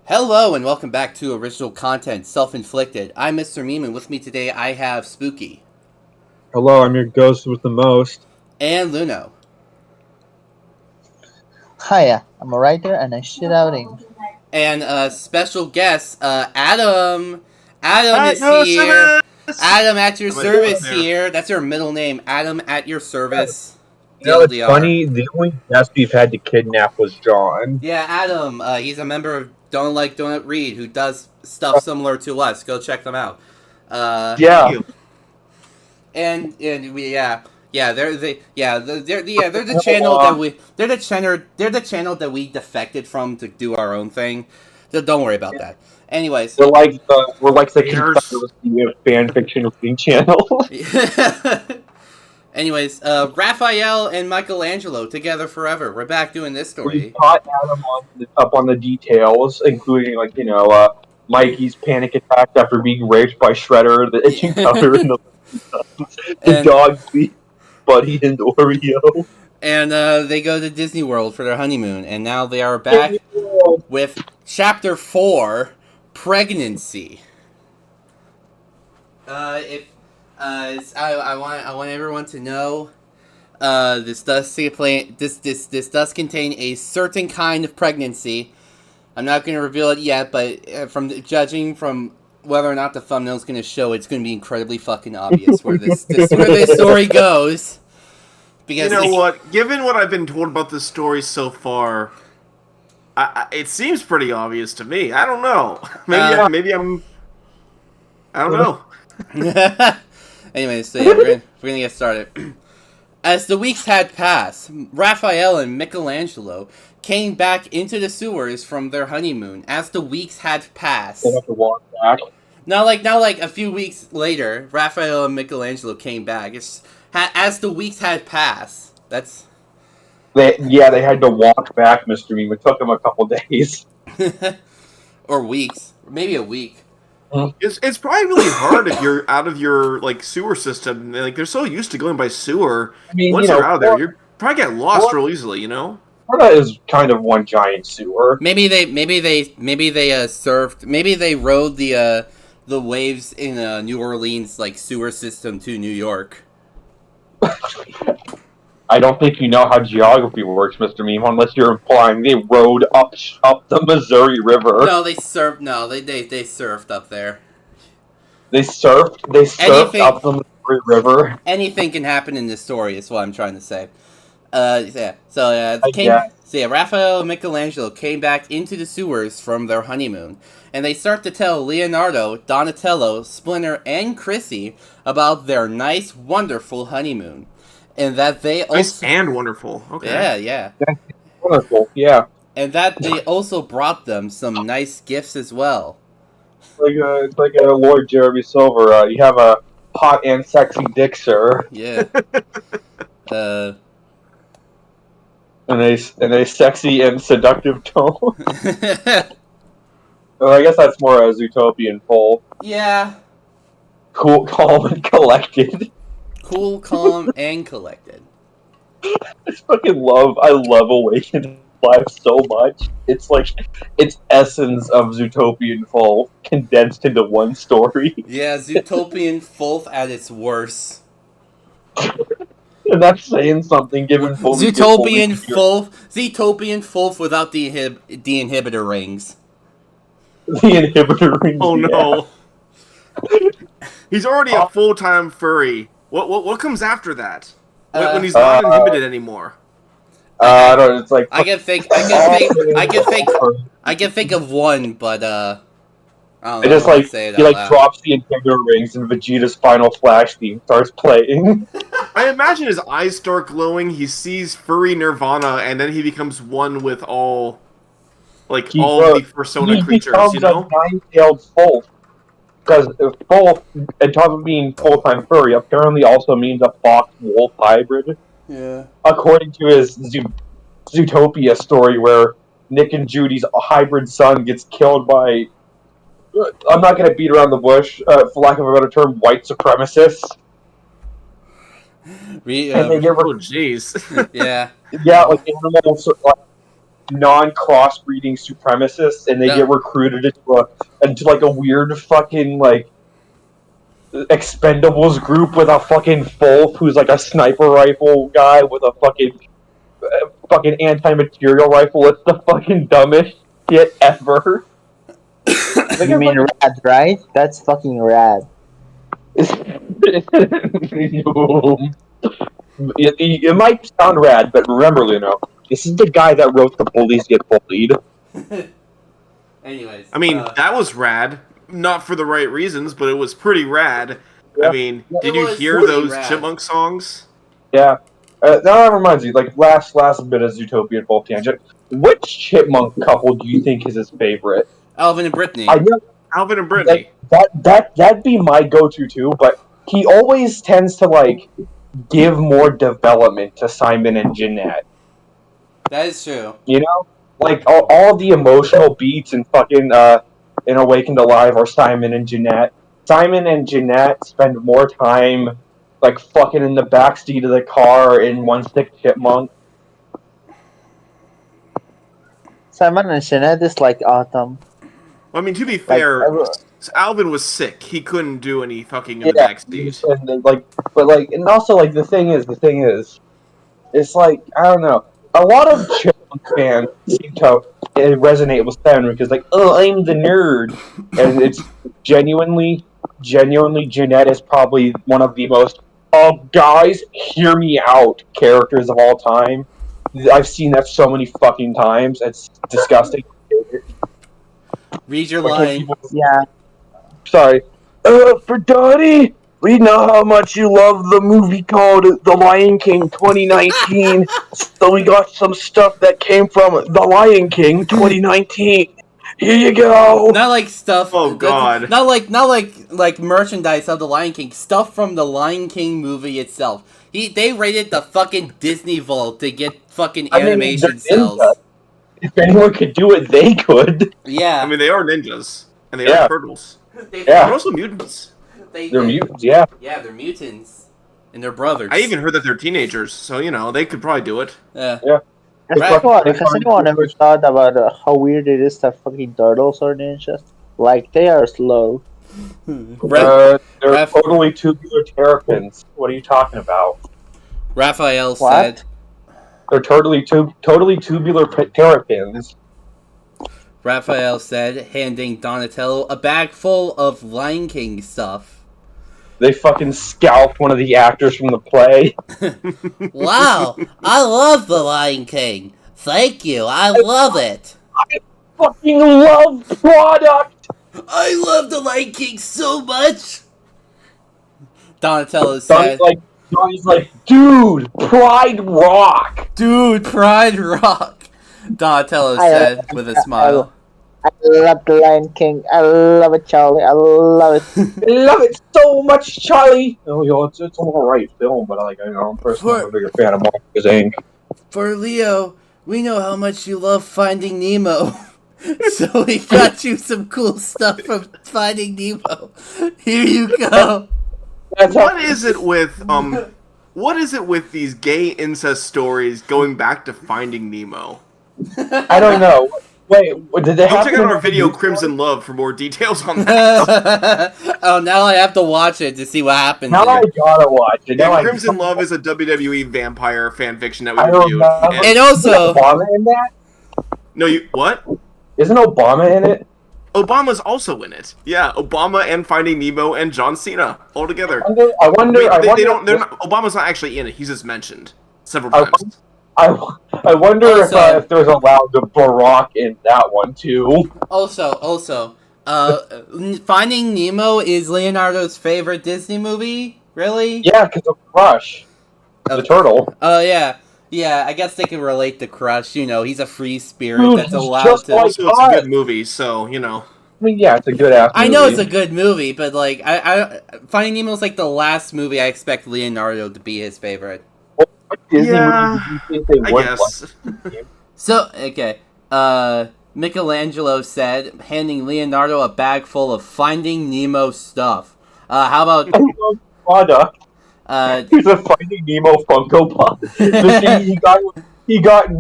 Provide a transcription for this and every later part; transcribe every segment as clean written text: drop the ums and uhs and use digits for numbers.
Hello and welcome back to Original Content Self-Inflicted. I'm Mr. Meme, and with me today I have Spooky. Hello, I'm your ghost with the most. And Luno. Hiya, I'm a writer and I shit outing. And special guest, Adam. Adam At is your here. service! Adam at your Am I service there? here. That's your middle name. Adam at your service. You know, it's TLDR. funny, the only guest we've had to kidnap was John. Yeah, Adam. He's a member of Don't Like Don't Read who does stuff similar to us. Go check them out. Yeah. And they're the channel they're the channel that we defected from to do our own thing. So don't worry about that. Anyways, We're like the Haters. Confederacy of fanfiction reading channel. anyways, Raphael and Michaelangelo together forever. We're back doing this We story. caught Adam up on the details, including Mikey's panic attack after being raped by Shredder, the itching powder, and the dog beat Buddy and Oreo. And they go to Disney World for their honeymoon, and now they are back with Chapter 4, Pregnancy. I want everyone to know, this does contain a certain kind of pregnancy. I'm not going to reveal it yet, but judging from whether or not the thumbnail is going to show, it's going to be incredibly fucking obvious where this story goes. Because you know what? Given what I've been told about this story so far, it seems pretty obvious to me. I don't know. Maybe I'm. I don't know. Anyways, so yeah, we're gonna get started. As the weeks had passed, Raphael and Michaelangelo came back into the sewers from their honeymoon. As the weeks had passed, They have to walk back. now like a few weeks later, Raphael and Michaelangelo came back. As the weeks had passed. They had to walk back, Mr. Meme. It took them a couple days. Or weeks, maybe a week. It's probably really hard if you're out of your sewer system. Like they're so used to going by sewer. I mean, Once you're out of there, you probably get lost real easily. You know. Florida is kind of one giant sewer. Maybe they rode the waves in New Orleans sewer system to New York. I don't think you know how geography works, Mr. Meme, unless you're implying they rode up the Missouri River. No, they surfed. No, they surfed up there. They surfed up the Missouri River. Anything can happen in this story, is what I'm trying to say. Raphael and Michaelangelo came back into the sewers from their honeymoon, and they start to tell Leonardo, Donatello, Splinter, and Chrissy about their nice, wonderful honeymoon. And that they also... Nice and wonderful. Okay. Yeah. Wonderful, yeah. And that they also brought them some nice gifts as well. It's like a Lord Jeremy Silver. You have a hot and sexy dick, sir. Yeah. And a sexy and seductive tone. Well, I guess that's more a Zootopian full. Yeah. Cool, calm, and collected. Cool, calm, and collected. I love Awakened Live so much. It's essence of Zootopian full condensed into one story. Yeah, Zootopian Fulf at its worst. And that's saying something given Zootopian Fulf without the inhibitor rings. The inhibitor rings. Oh no. He's already a full-time furry. What comes after that? When he's not inhibited anymore? I don't know, it's like I can think of one, but I don't know. It just say it he out loud. drops the inhibitor rings and Vegeta's final flash theme starts playing. I imagine his eyes start glowing, he sees furry nirvana, and then he becomes one with all the persona creatures, you know? He becomes a nine-tailed Fulf. Because Fulf, on top of being full-time furry, apparently also means a fox-wolf hybrid. Yeah. According to his Zootopia story where Nick and Judy's hybrid son gets killed by... I'm not going to beat around the bush, for lack of a better term, white supremacists. Oh, jeez. Yeah. Yeah, like animals, non-crossbreeding supremacists, and they get recruited into like a weird fucking like Expendables group with a fucking Fulf who's like a sniper rifle guy with a fucking anti-material rifle. It's the fucking dumbest shit ever. You mean rad, right? That's fucking rad. It might sound rad, but remember, Luno, this is the guy that wrote The Bullies Get Bullied. Anyways. I mean, that was rad. Not for the right reasons, but it was pretty rad. Yeah. I mean, did you hear those Chipmunk songs? Yeah. That reminds me, like, last bit of Zootopia full tangent. Which Chipmunk couple do you think is his favorite? Alvin and Brittany. I know, Alvin and Brittany. that'd be my go-to too, but he always tends to, like, give more development to Simon and Jeanette. That is true. You know? Like, all the emotional beats and fucking, in Awakened Alive are Simon and Jeanette. Simon and Jeanette spend more time, like, fucking in the backseat of the car in One Stick Chipmunk. Simon and Jeanette is like autumn. Well, I mean, to be fair, Alvin was sick. He couldn't do any fucking in the backseat. And and also, like, the thing is, it's like, I don't know, a lot of Chipmunk fans seem to resonate with Simon because, like, oh, I'm the nerd, and it's genuinely, Jeanette is probably one of the most, guys, hear me out characters of all time. I've seen that so many fucking times. It's disgusting. Read your line. Yeah. Sorry. For Donnie, we know how much you love the movie called The Lion King 2019, so we got some stuff that came from The Lion King 2019. Here you go. Not like stuff. Oh God. Not like merchandise of the Lion King. Stuff from the Lion King movie itself. They raided the fucking Disney Vault to get fucking animation cells. If anyone could do it, they could. Yeah. I mean, they are ninjas, and they are turtles. Yeah. They're also mutants. They're mutants, yeah. Yeah, they're mutants. And they're brothers. I even heard that they're teenagers, so, you know, they could probably do it. Yeah. Has anyone ever thought about how weird it is that fucking turtles are ninjas? Like, they are slow. They're totally tubular terrapins. What are you talking about? Raphael said. They're totally tubular terrapins. Raphael said, handing Donatello a bag full of Lion King stuff. They fucking scalped one of the actors from the play. Wow, I love the Lion King. Thank you, I love it. I fucking love product. I love the Lion King so much. Donatello said, Donnie's like, dude, Pride Rock. Dude, Pride Rock. Donatello said with a smile. I love the Lion King. I love it, Charlie. I love it. I love it so much, Charlie. Oh, yo, it's an alright film, but I'm personally a bigger fan of Monsters Inc. For Leo, we know how much you love Finding Nemo. So we got you some cool stuff from Finding Nemo. Here you go. What is it with these gay incest stories going back to Finding Nemo? I don't know. Wait, did they Go check out our video Crimson Love for more details on that. Oh, now I have to watch it to see what happens. Now I gotta watch it. Yeah, Crimson Love is a WWE vampire fanfiction that we reviewed. And also, Obama in that? No, what? Isn't Obama in it? Obama's also in it. Yeah, Obama and Finding Nemo and John Cena all together. I wonder. Obama's not actually in it. He's just mentioned several times. I wonder if there's allowed the Barack in that one too. Also, Finding Nemo is Leonardo's favorite Disney movie. Really? Yeah, because of Crush, the turtle. Oh yeah. Yeah, I guess they can relate to Crush. You know, he's a free spirit that's allowed to. Also, it's a good movie, so you know. I mean, yeah, it's a good ass movie. I know it's a good movie, but like, Finding Nemo is like the last movie I expect Leonardo to be his favorite. I guess. So, okay. Michaelangelo said, handing Leonardo a bag full of Finding Nemo stuff. How about... product. Here's a Finding Nemo Funko Pop. The thing he got he got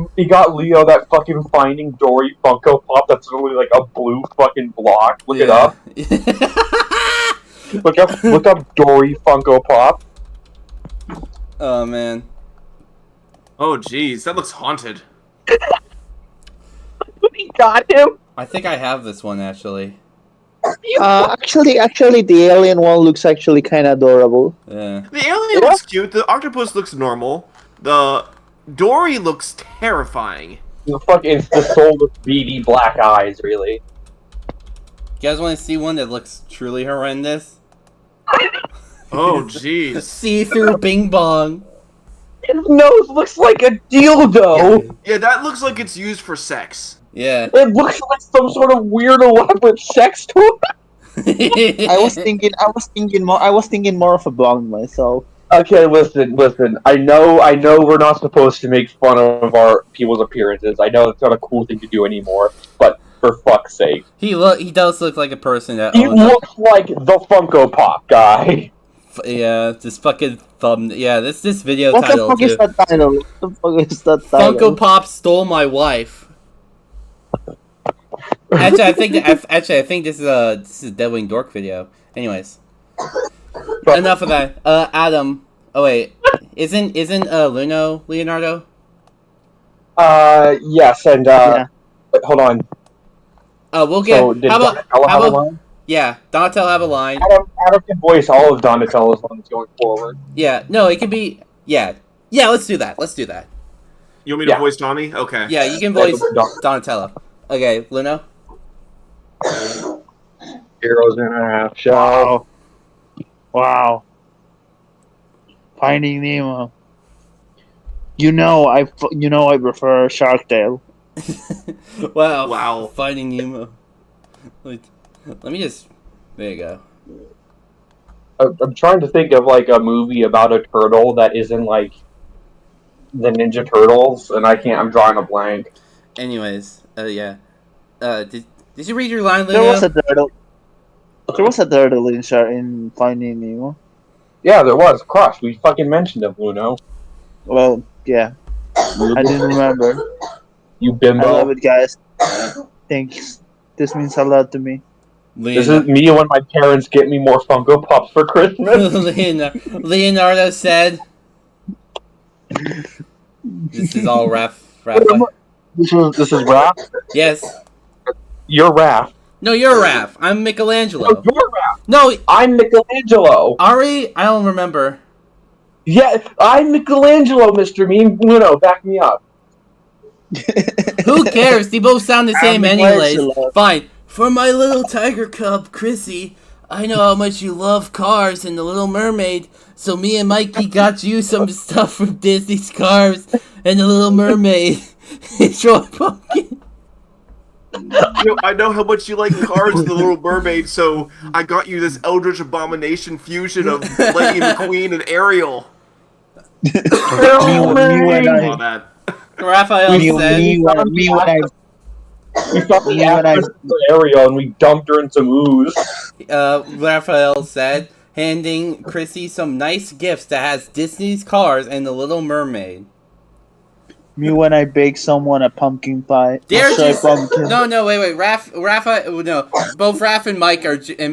Leo that fucking Finding Dory Funko Pop that's literally like a blue fucking block. Look it up. Look up Dory Funko Pop. Oh man. Oh jeez, that looks haunted. He got him. I think I have this one actually. Actually, the alien one looks actually kind of adorable. Yeah. The alien looks cute. The octopus looks normal. The Dory looks terrifying. It's the soul with beady black eyes, really. You guys want to see one that looks truly horrendous? Oh jeez. See-through Bing Bong. His nose looks like a dildo. Yeah, that looks like it's used for sex. Yeah. It looks like some sort of weird elaborate sex toy. I was thinking more of a blonde myself. Okay, listen. I know we're not supposed to make fun of our people's appearances. I know it's not a cool thing to do anymore, but for fuck's sake. He does look like a person that He owns looks like the Funko Pop guy. yeah, this fucking thumb. Yeah, this video What the title fuck too. is that title? What the fuck is that title? Funko Pop stole my wife. Actually, I think this is a Deadwing Dork video. Anyways, enough of that. Adam. Oh wait, isn't Luno Leonardo? Yes, and Yeah. wait, hold on. We'll get. So did how about? Donatello have a line? Yeah, Donatello have a line. Adam can voice all of Donatello's lines going forward. Yeah, no, it could be. Yeah. Let's do that. You want me to voice Donnie? Okay. Yeah, you can voice Donatello. Okay, Luno. Heroes in a half shell. Wow. Finding Nemo. I prefer Shark Tale. Wow. Finding Nemo. Let me just. There you go. I'm trying to think of like a movie about a turtle that isn't like the Ninja Turtles, and I can't. I'm drawing a blank. Anyways, yeah. Did you read your line, Luno? There was a turtle. There was a turtle in Finding Nemo. Yeah, there was Crush. We fucking mentioned him, Luno. Well, yeah. I didn't remember. You I bimbo. love it, guys. Thanks. This means a lot to me. This is me when my parents get me more Funko Pops for Christmas. Leonardo said. This is all Raphael. This is Raph. Yes. You're Raph. No, you're Raph. I'm Michaelangelo. No, you're Raph. No, I'm Michaelangelo. Ari, I don't remember. Yeah, I'm Michaelangelo, Mr. Mean. No, back me up. Who cares? They both sound the same anyways. Michaelangelo. Fine. For my little tiger cub, Chrissy, I know how much you love cars and The Little Mermaid, so me and Mikey got you some stuff from Disney's Cars and The Little Mermaid. Enjoy, pumpkin. I know how much you like Cars and The Little Mermaid, so I got you this Eldritch Abomination fusion of Lightning McQueen and Ariel. Oh, All that. Raphael said. We got the actress for Ariel and we dumped her in some ooze. Raphael said, handing Chrissy some nice gifts that has Disney's Cars and The Little Mermaid. Me when I bake someone a pumpkin pie. Wait. Both Raph and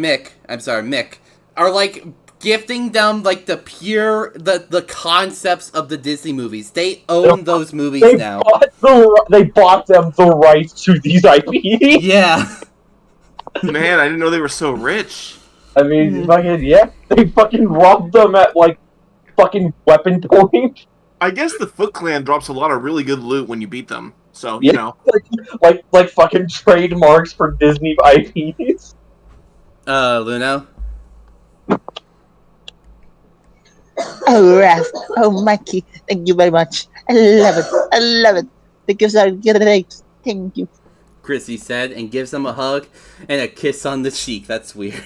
Mick are like gifting them like the pure the concepts of the Disney movies. They own those movies now. They bought them the rights to these IPs. Yeah. Man, I didn't know they were so rich. I mean, they fucking robbed them at like fucking weapon point. I guess the Foot Clan drops a lot of really good loot when you beat them. So, you know. Like fucking trademarks for Disney IPs. Luno? Oh, Raph. Oh, Mikey. Thank you very much. I love it. The gifts are great. Thank you. Chrissy said, and gives him a hug and a kiss on the cheek. That's weird.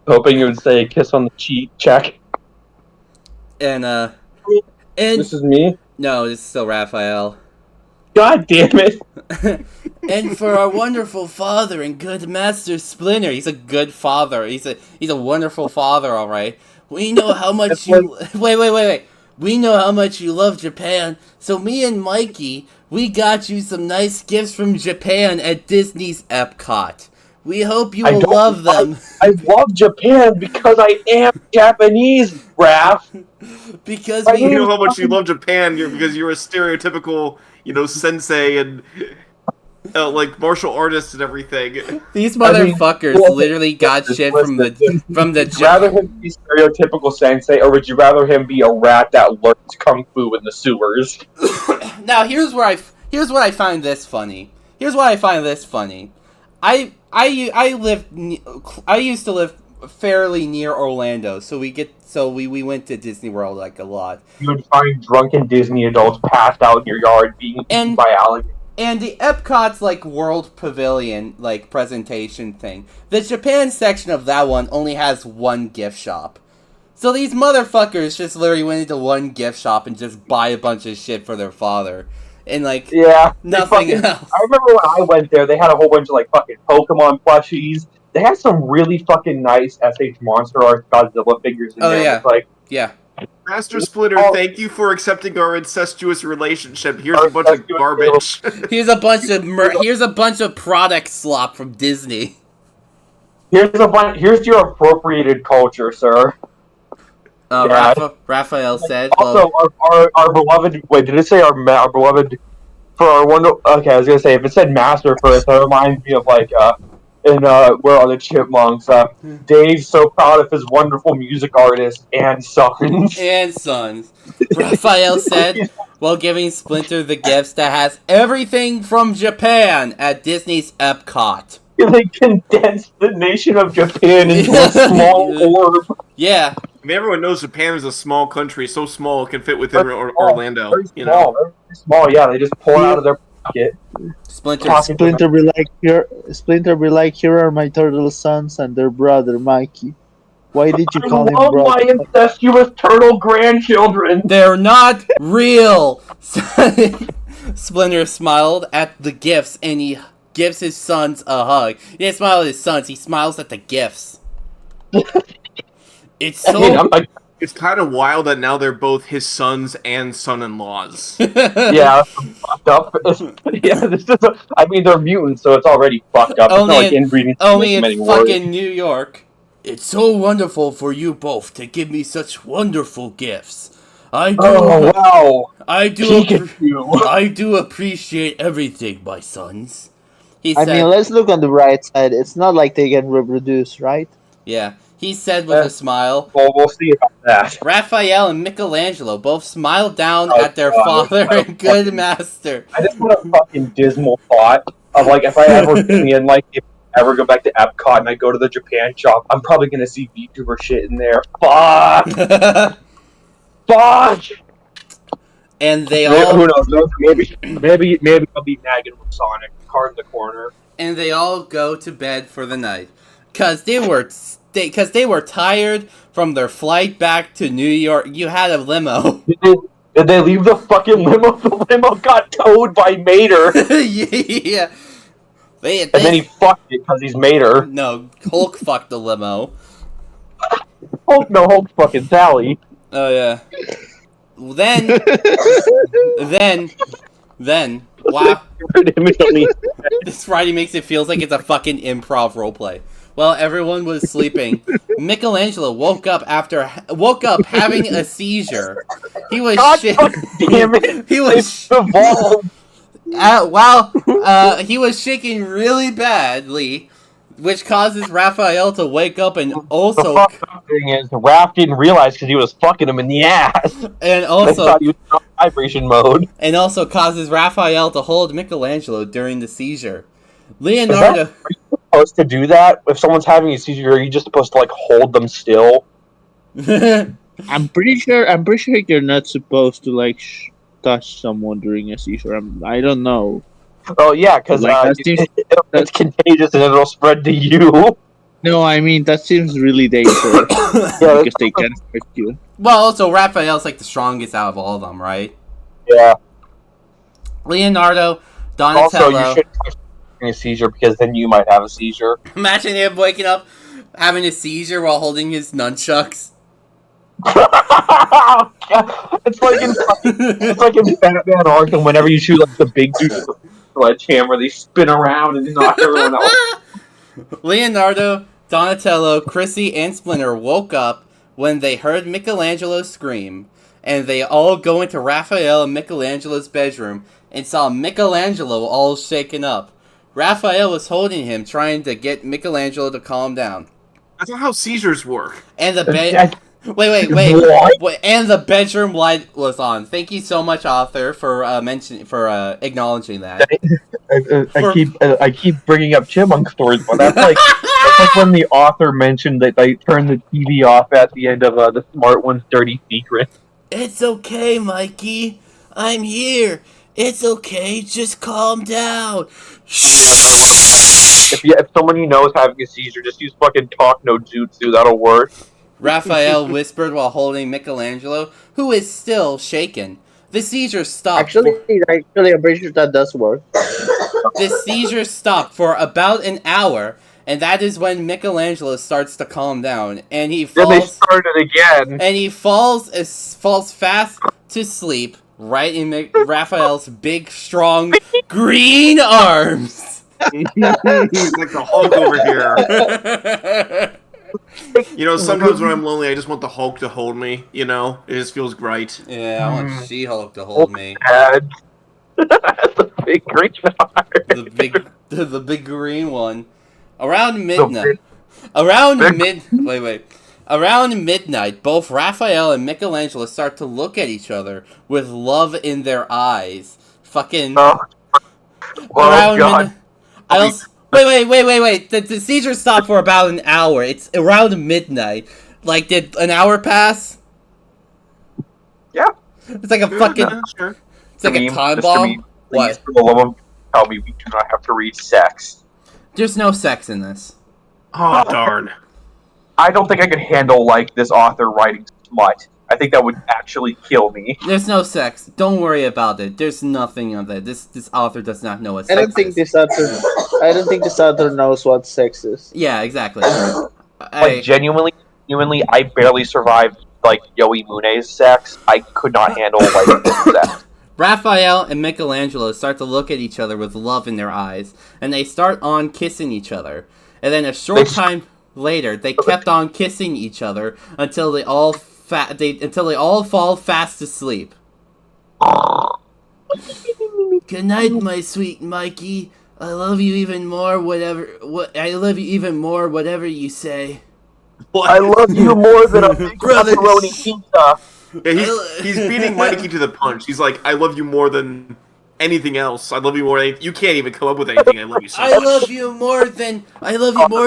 Hoping you would say a kiss on the cheek, check. And This is me? No, this is still Raphael. God damn it. And for our wonderful father and good master Splinter. He's a good father. He's a wonderful father, alright. We know how much you... Wait. we know how much you love Japan, so me and Mikey, we got you some nice gifts from Japan at Disney's Epcot. We hope you will love them. I love Japan because I am Japanese, Raph. Because you know how much you love Japan because you're a stereotypical, sensei and like martial artist and everything. These motherfuckers literally got shit from the Would you rather him be stereotypical sensei, or would you rather him be a rat that learns kung fu in the sewers? Now here's what I find this funny. I used to live fairly near Orlando, so we went to Disney World like a lot. You would find drunken Disney adults passed out in your yard being eaten by alligators. And the Epcot's like World Pavilion like presentation thing. The Japan section of that one only has one gift shop. So these motherfuckers just literally went into one gift shop and just buy a bunch of shit for their father. And like nothing else. I remember when I went there, they had a whole bunch of like fucking Pokemon plushies. They had some really fucking nice SH Monster Art Godzilla figures in there. Yeah. Master Splinter, thank you for accepting our incestuous relationship. Here's a bunch of garbage. Here's a bunch of product slop from Disney. Here's your appropriated culture, sir. Raphael said. Also, our beloved. Wait, did it say our beloved? For our wonder. Okay, I was gonna say if it said master first, that reminds me of like Where Are the Chipmunks? Dave's so proud of his wonderful music artist and sons. Raphael said while giving Splinter the gifts that has everything from Japan at Disney's Epcot. They condensed the nation of Japan into a small orb. Yeah. I mean, everyone knows Japan is a small country, so small it can fit within Orlando. Very small, very small. Yeah, they just pull it out of their pocket. Splinter be like, here are my turtle sons and their brother Mikey. Why did you call him brother? My incestuous turtle grandchildren. They're not real. Splinter smiled at the gifts and he gives his sons a hug. He didn't smile at his sons, he smiles at the gifts. It's so... It's kind of wild that now they're both his sons and son-in-laws. Yeah, fucked up. They're mutants, so it's already fucked up. Only in fucking New York. It's so wonderful for you both to give me such wonderful gifts. I do appreciate everything, my sons. He said, let's look on the right side. It's not like they can reproduce, right? Yeah. He said with a smile. Well, we'll see about that. Raphael and Michaelangelo both smiled down at their father and good master. I just want a fucking dismal thought of like if I ever go back to Epcot and I go to the Japan shop, I'm probably gonna see VTuber shit in there. Fuck. Fuck. And they all. Who knows? Maybe I'll be nagging with Sonic, card in the corner. And they all go to bed for the night, cause they were tired from their flight back to New York. You had a limo. Did they leave the fucking limo? The limo got towed by Mater. Yeah. And then he fucked it because he's Mater. No, Hulk fucked the limo. Hulk fucking Sally. Oh yeah. Then, wow. This Friday makes it feels like it's a fucking improv roleplay. While everyone was sleeping, Michaelangelo woke up having a seizure. He was damn it! He was he was shaking really badly, which causes Raphael to wake up and also. The fucked thing is, Raph didn't realize because he was fucking him in the ass. And also, thought he was in vibration mode. And also causes Raphael to hold Michaelangelo during the seizure. Leonardo. Are you supposed to do that? If someone's having a seizure, are you just supposed to like hold them still? I'm pretty sure you're not supposed to like touch someone during a seizure. I don't know. Oh yeah, because it's contagious and it'll spread to you. No, I mean that seems really dangerous because they can affect you. Well, also Raphael's like the strongest out of all of them, right? Yeah. Leonardo, Donatello. Also, you shouldn't touch a seizure because then you might have a seizure. Imagine him waking up having a seizure while holding his nunchucks. It's like in Batman Arkham. Whenever you shoot like the big dude with the sledgehammer, they spin around and knock everyone else. Leonardo, Donatello, Chrissy, and Splinter woke up when they heard Michelangelo scream, and they all go into Raphael and Michelangelo's bedroom and saw Michelangelo all shaken up. Raphael was holding him, trying to get Michelangelo to calm down. That's not how seizures work. And the bed. Wait. What? And the bedroom light was on. Thank you so much, author, for acknowledging that. I keep bringing up chipmunk stories, but that's like when the author mentioned that they turned the TV off at the end of the Smart One's Dirty Secret. It's okay, Mikey. I'm here. It's okay. Just calm down. If someone you know is having a seizure, just use fucking talk no jutsu. That'll work. Raphael whispered while holding Michelangelo, who is still shaken. The seizure stopped. Actually, I'm pretty sure that does work. The seizure stopped for about an hour, and that is when Michelangelo starts to calm down, and he falls. Then they started again. And he falls fast to sleep right in Raphael's big, strong, green arms. He's like the Hulk over here. You know, sometimes when I'm lonely, I just want the Hulk to hold me. You know, it just feels great. Yeah, I want She-Hulk to hold me. The big green arm. The big green one. Around midnight. Around midnight, both Raphael and Michelangelo start to look at each other with love in their eyes. Fucking. God. Wait. The seizure stopped for about an hour. It's around midnight. Like, did an hour pass? Yeah. It's like a fucking. Sure. It's like a time bomb. What? For the love of tell me we do not have to read sex. There's no sex in this. Oh, darn. I don't think I could handle, like, this author writing smut. I think that would actually kill me. There's no sex. Don't worry about it. There's nothing of that. This author does not know what sex I don't think this author knows what sex is. Yeah, exactly. Genuinely, I barely survived, like, Yoi Mune's sex. I could not handle, like, this sex. Raphael and Michelangelo start to look at each other with love in their eyes, and they start on kissing each other. And then a short time later, they kept on kissing each other until they all fall fast asleep. Good night, my sweet Mikey. I love you even more. Whatever you say. What? I love you more than a big Brothers. pepperoni pizza. Yeah, he's beating Mikey to the punch. He's like, I love you more than anything else. I love you more than... You can't even come up with anything. I love you so much. I love you more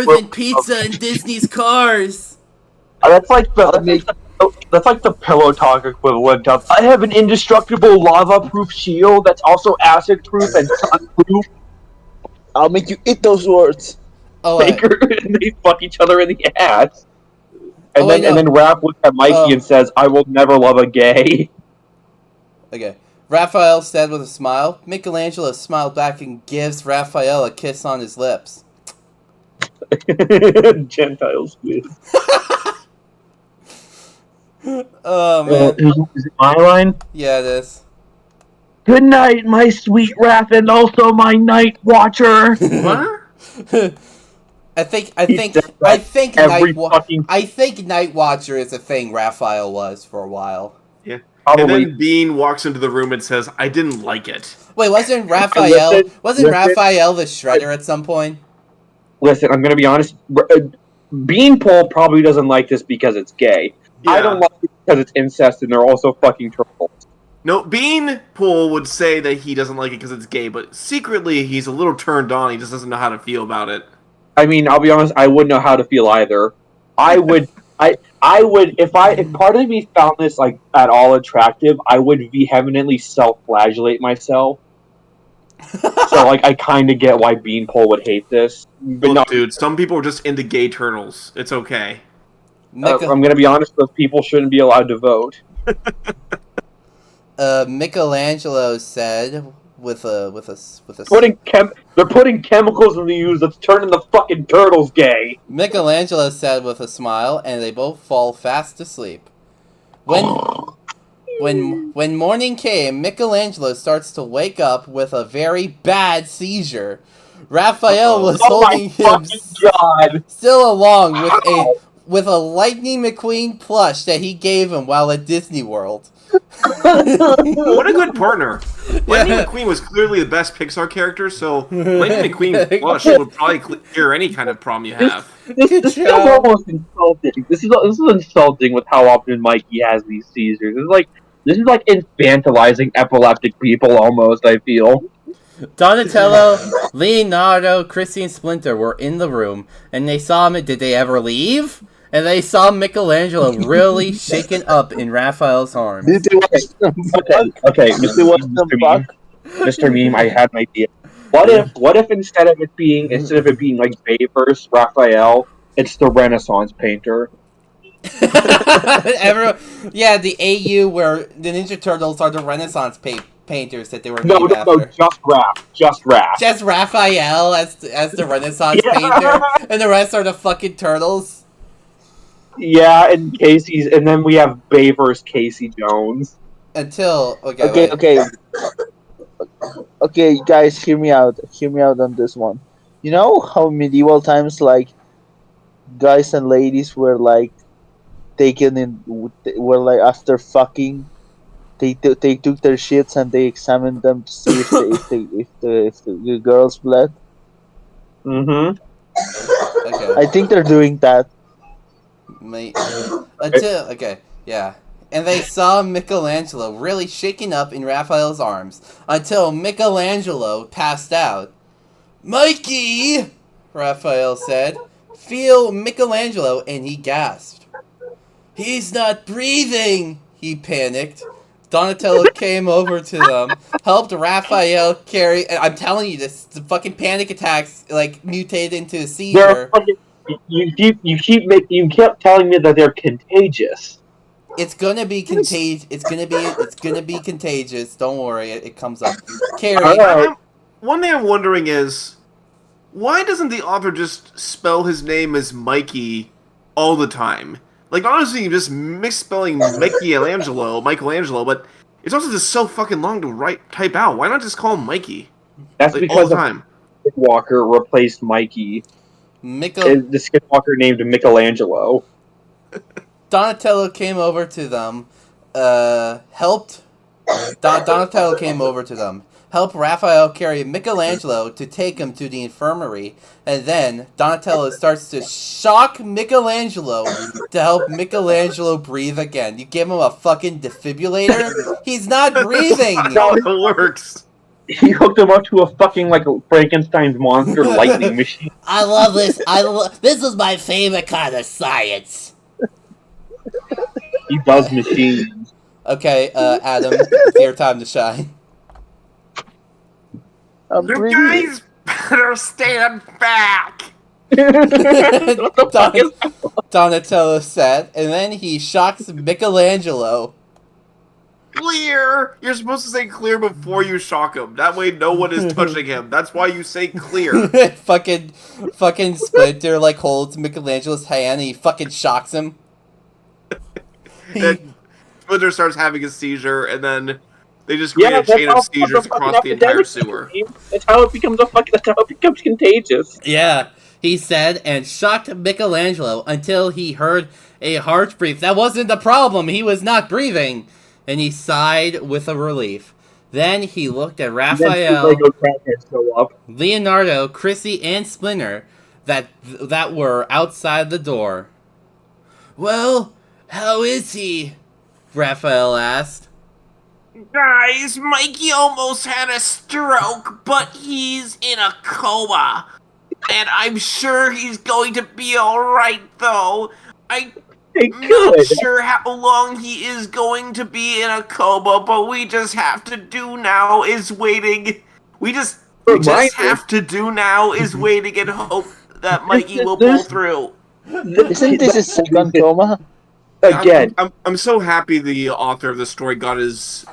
than pizza and Disney's cars. That's like the pillow talk equivalent of, I have an indestructible lava-proof shield that's also acid-proof and sun-proof. I'll make you eat those words. Oh, And they fuck each other in the ass. And then Raph looks at Mikey and says, I will never love a gay. Okay. Raphael said with a smile. Michelangelo smiled back and gives Raphael a kiss on his lips. Gentiles, please. Oh, man. Is it my line? Yeah, it is. Good night, my sweet Raph, and also my night watcher. What? I think Night Watcher is a thing Raphael was for a while. Yeah. Probably. And then Bean walks into the room and says, I didn't like it. Wait, wasn't Raphael the Shredder at some point? Listen, I'm gonna be honest. Beanpole probably doesn't like this because it's gay. Yeah. I don't like it because it's incest and they're also fucking turtles. No, Beanpole would say that he doesn't like it because it's gay, but secretly he's a little turned on. He just doesn't know how to feel about it. I mean, I'll be honest, I wouldn't know how to feel either. I would if part of me found this like at all attractive, I would vehemently self-flagellate myself. So like I kind of get why Beanpole would hate this. But Look, dude, some people are just into gay turtles. It's okay. I'm gonna be honest, those people shouldn't be allowed to vote. Michelangelo said with a They're putting chemicals in the ooze that's turning the fucking turtles gay. Michelangelo said with a smile, and they both fall fast asleep. When morning came, Michelangelo starts to wake up with a very bad seizure. Raphael was holding him still along with a Lightning McQueen plush that he gave him while at Disney World. What a good partner. Lightning McQueen was clearly the best Pixar character, so Lightning McQueen plush would probably cure any kind of problem you have. This is almost insulting. This is insulting with how often Mikey has these seizures. This is like infantilizing epileptic people almost, I feel. Donatello, Leonardo, Chrissy, and Splinter were in the room, and they saw him. Did they ever leave? And they saw Michelangelo really shaken up in Raphael's arms. Okay, Mr. Meme, I had an idea. What if instead of it being like Babe versus Raphael, it's the Renaissance painter? The AU where the Ninja Turtles are the Renaissance painters that they were named after. Just Raphael as the Renaissance painter, and the rest are the fucking turtles. Yeah, and then we have Babe versus Casey Jones. Okay, guys, hear me out on this one. You know how medieval times, like, guys and ladies were like after fucking, they took their shits and they examined them to see if the girls bled. Mm-hmm. Okay. I think they're doing that. And they saw Michelangelo really shaking up in Raphael's arms until Michelangelo passed out. "Mikey!" Raphael said. "Feel Michelangelo," and he gasped. "He's not breathing!" He panicked. Donatello came over to them, helped Raphael carry. I'm telling you, the fucking panic attacks mutated into a seizure. You kept telling me that they're contagious. It's gonna be contagious. It's gonna be contagious. Don't worry, it comes up. Carrie. One thing I'm wondering is, why doesn't the author just spell his name as Mikey all the time? Like, honestly, just misspelling Michaelangelo, but it's also just so fucking long to type out. Why not just call him Mikey? That's because all the time. Skinwalker replaced Mikey. The Skinwalker named Michelangelo. Donatello came over to them, helped Raphael carry Michelangelo to take him to the infirmary, and then Donatello starts to shock Michelangelo to help Michelangelo breathe again. You give him a fucking defibrillator? He's not breathing! That's how it works. He hooked him up to a fucking, Frankenstein's monster lightning machine. I love this. This is my favorite kind of science. He does machines. Okay, Adam, it's your time to shine. You guys better stand back! Donatello said, and then he shocks Michelangelo. Clear! You're supposed to say clear before you shock him. That way no one is touching him. That's why you say clear. fucking Splinter, holds Michelangelo's hand and he fucking shocks him. And Splinter starts having a seizure, and then they just create a chain of seizures across the entire sewer. That's how it becomes contagious. Yeah, he said, and shocked Michelangelo until he heard a heart breathe. That wasn't the problem. He was not breathing. And he sighed with a relief. Then he looked at Raphael, Leonardo, Chrissy, and Splinter that were outside the door. "Well, how is he?" Raphael asked. "Guys, Mikey almost had a stroke, but he's in a coma. And I'm sure he's going to be alright, though. I'm not sure how long he is going to be in a coma, but we just have to do now is waiting. We just have to do now is waiting and hope that Mikey will pull through." Isn't this a second coma? Again, I'm so happy the author of the story got his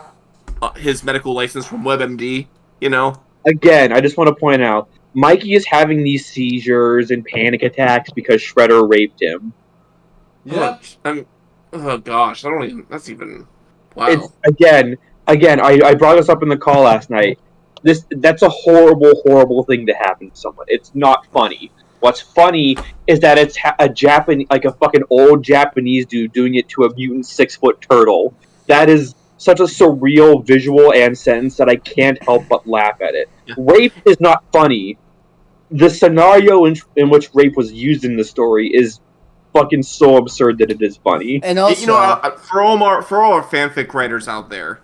medical license from WebMD. You know. Again, I just want to point out, Mikey is having these seizures and panic attacks because Shredder raped him. Yeah. Oh gosh, I don't even. That's even. Wow. It's again. I brought this up in the call last night. That's a horrible thing to happen to someone. It's not funny. What's funny is that it's a Japanese, like a fucking old Japanese dude doing it to a mutant 6-foot turtle. That is such a surreal visual and sentence that I can't help but laugh at it. Yeah. Rape is not funny. The scenario in which rape was used in the story is fucking so absurd that it is funny. And also, You know, for all our fanfic writers out there,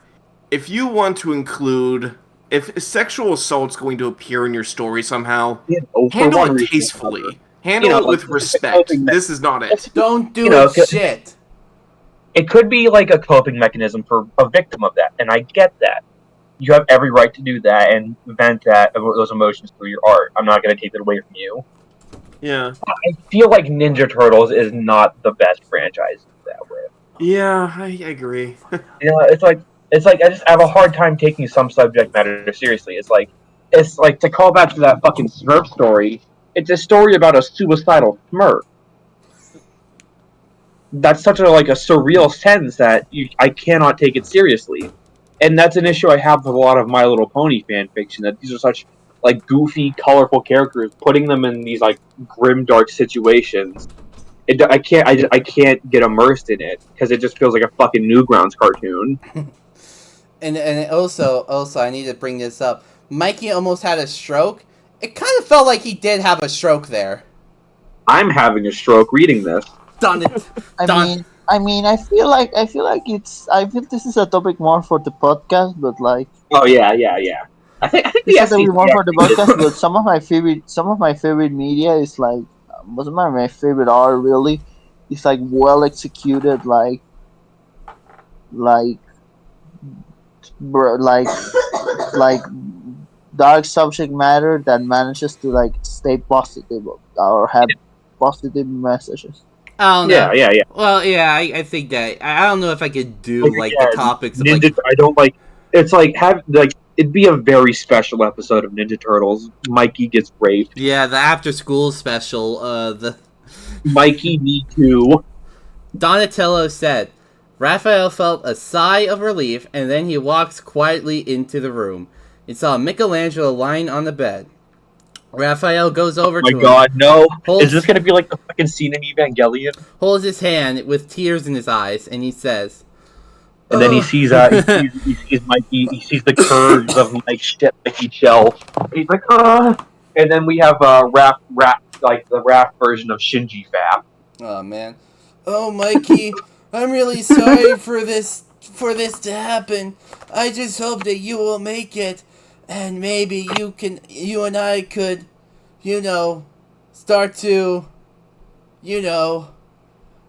if you want to include, if sexual assault's going to appear in your story somehow, handle it tastefully. Handle it with respect. This is not it. don't do it shit. It could be like a coping mechanism for a victim of that, and I get that. You have every right to do that and vent those emotions through your art. I'm not going to take that away from you. Yeah. I feel like Ninja Turtles is not the best franchise that way. Yeah, I agree. It's like I just have a hard time taking some subject matter seriously. It's like to call back to that fucking Smurf story. It's a story about a suicidal Smurf. That's such a surreal sense that I cannot take it seriously, and that's an issue I have with a lot of My Little Pony fan fiction. That these are such goofy, colorful characters, putting them in these grim, dark situations. I can't get immersed in it because it just feels like a fucking Newgrounds cartoon. And also, I need to bring this up. Mikey almost had a stroke. It kind of felt like he did have a stroke there. I'm having a stroke reading this. Done it. I feel like this is a topic more for the podcast, but Oh yeah. I think this is a topic more for the podcast. But some of my favorite media is most of my favorite art really is well executed, like dark subject matter that manages to stay positive or have positive messages. I don't know. Yeah. Well, yeah, I think that I don't know if I could do the topics of Ninja. I don't It's it'd be a very special episode of Ninja Turtles. Mikey gets raped. Yeah, the after school special. The Mikey Me Too. Donatello said, Raphael felt a sigh of relief, and then he walked quietly into the room. He saw Michaelangelo lying on the bed. Raphael goes over to him. Oh my god, no. Is this gonna be like the fucking scene in Evangelion? Holds his hand with tears in his eyes, and he says... And then he sees he sees Mikey, he sees the curves of Mikey's shell. He's like, And then we have Raph, the Raph version of Shinji Fap. Oh man. Oh Mikey, I'm really sorry for this to happen. I just hope that you will make it. And maybe you and I could, start to,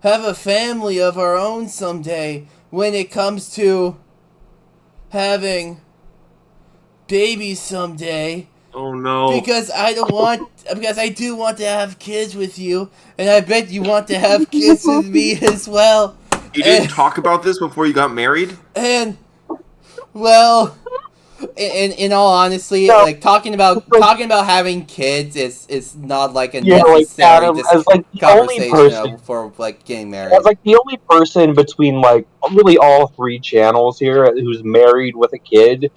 have a family of our own someday when it comes to having babies someday. Oh no. Because I do want to have kids with you, and I bet you want to have kids with me as well. You didn't talk about this before you got married? And, well... In all honesty, talking about having kids is not a necessary conversation for getting married. As the only person between really all three channels here who's married with a kid,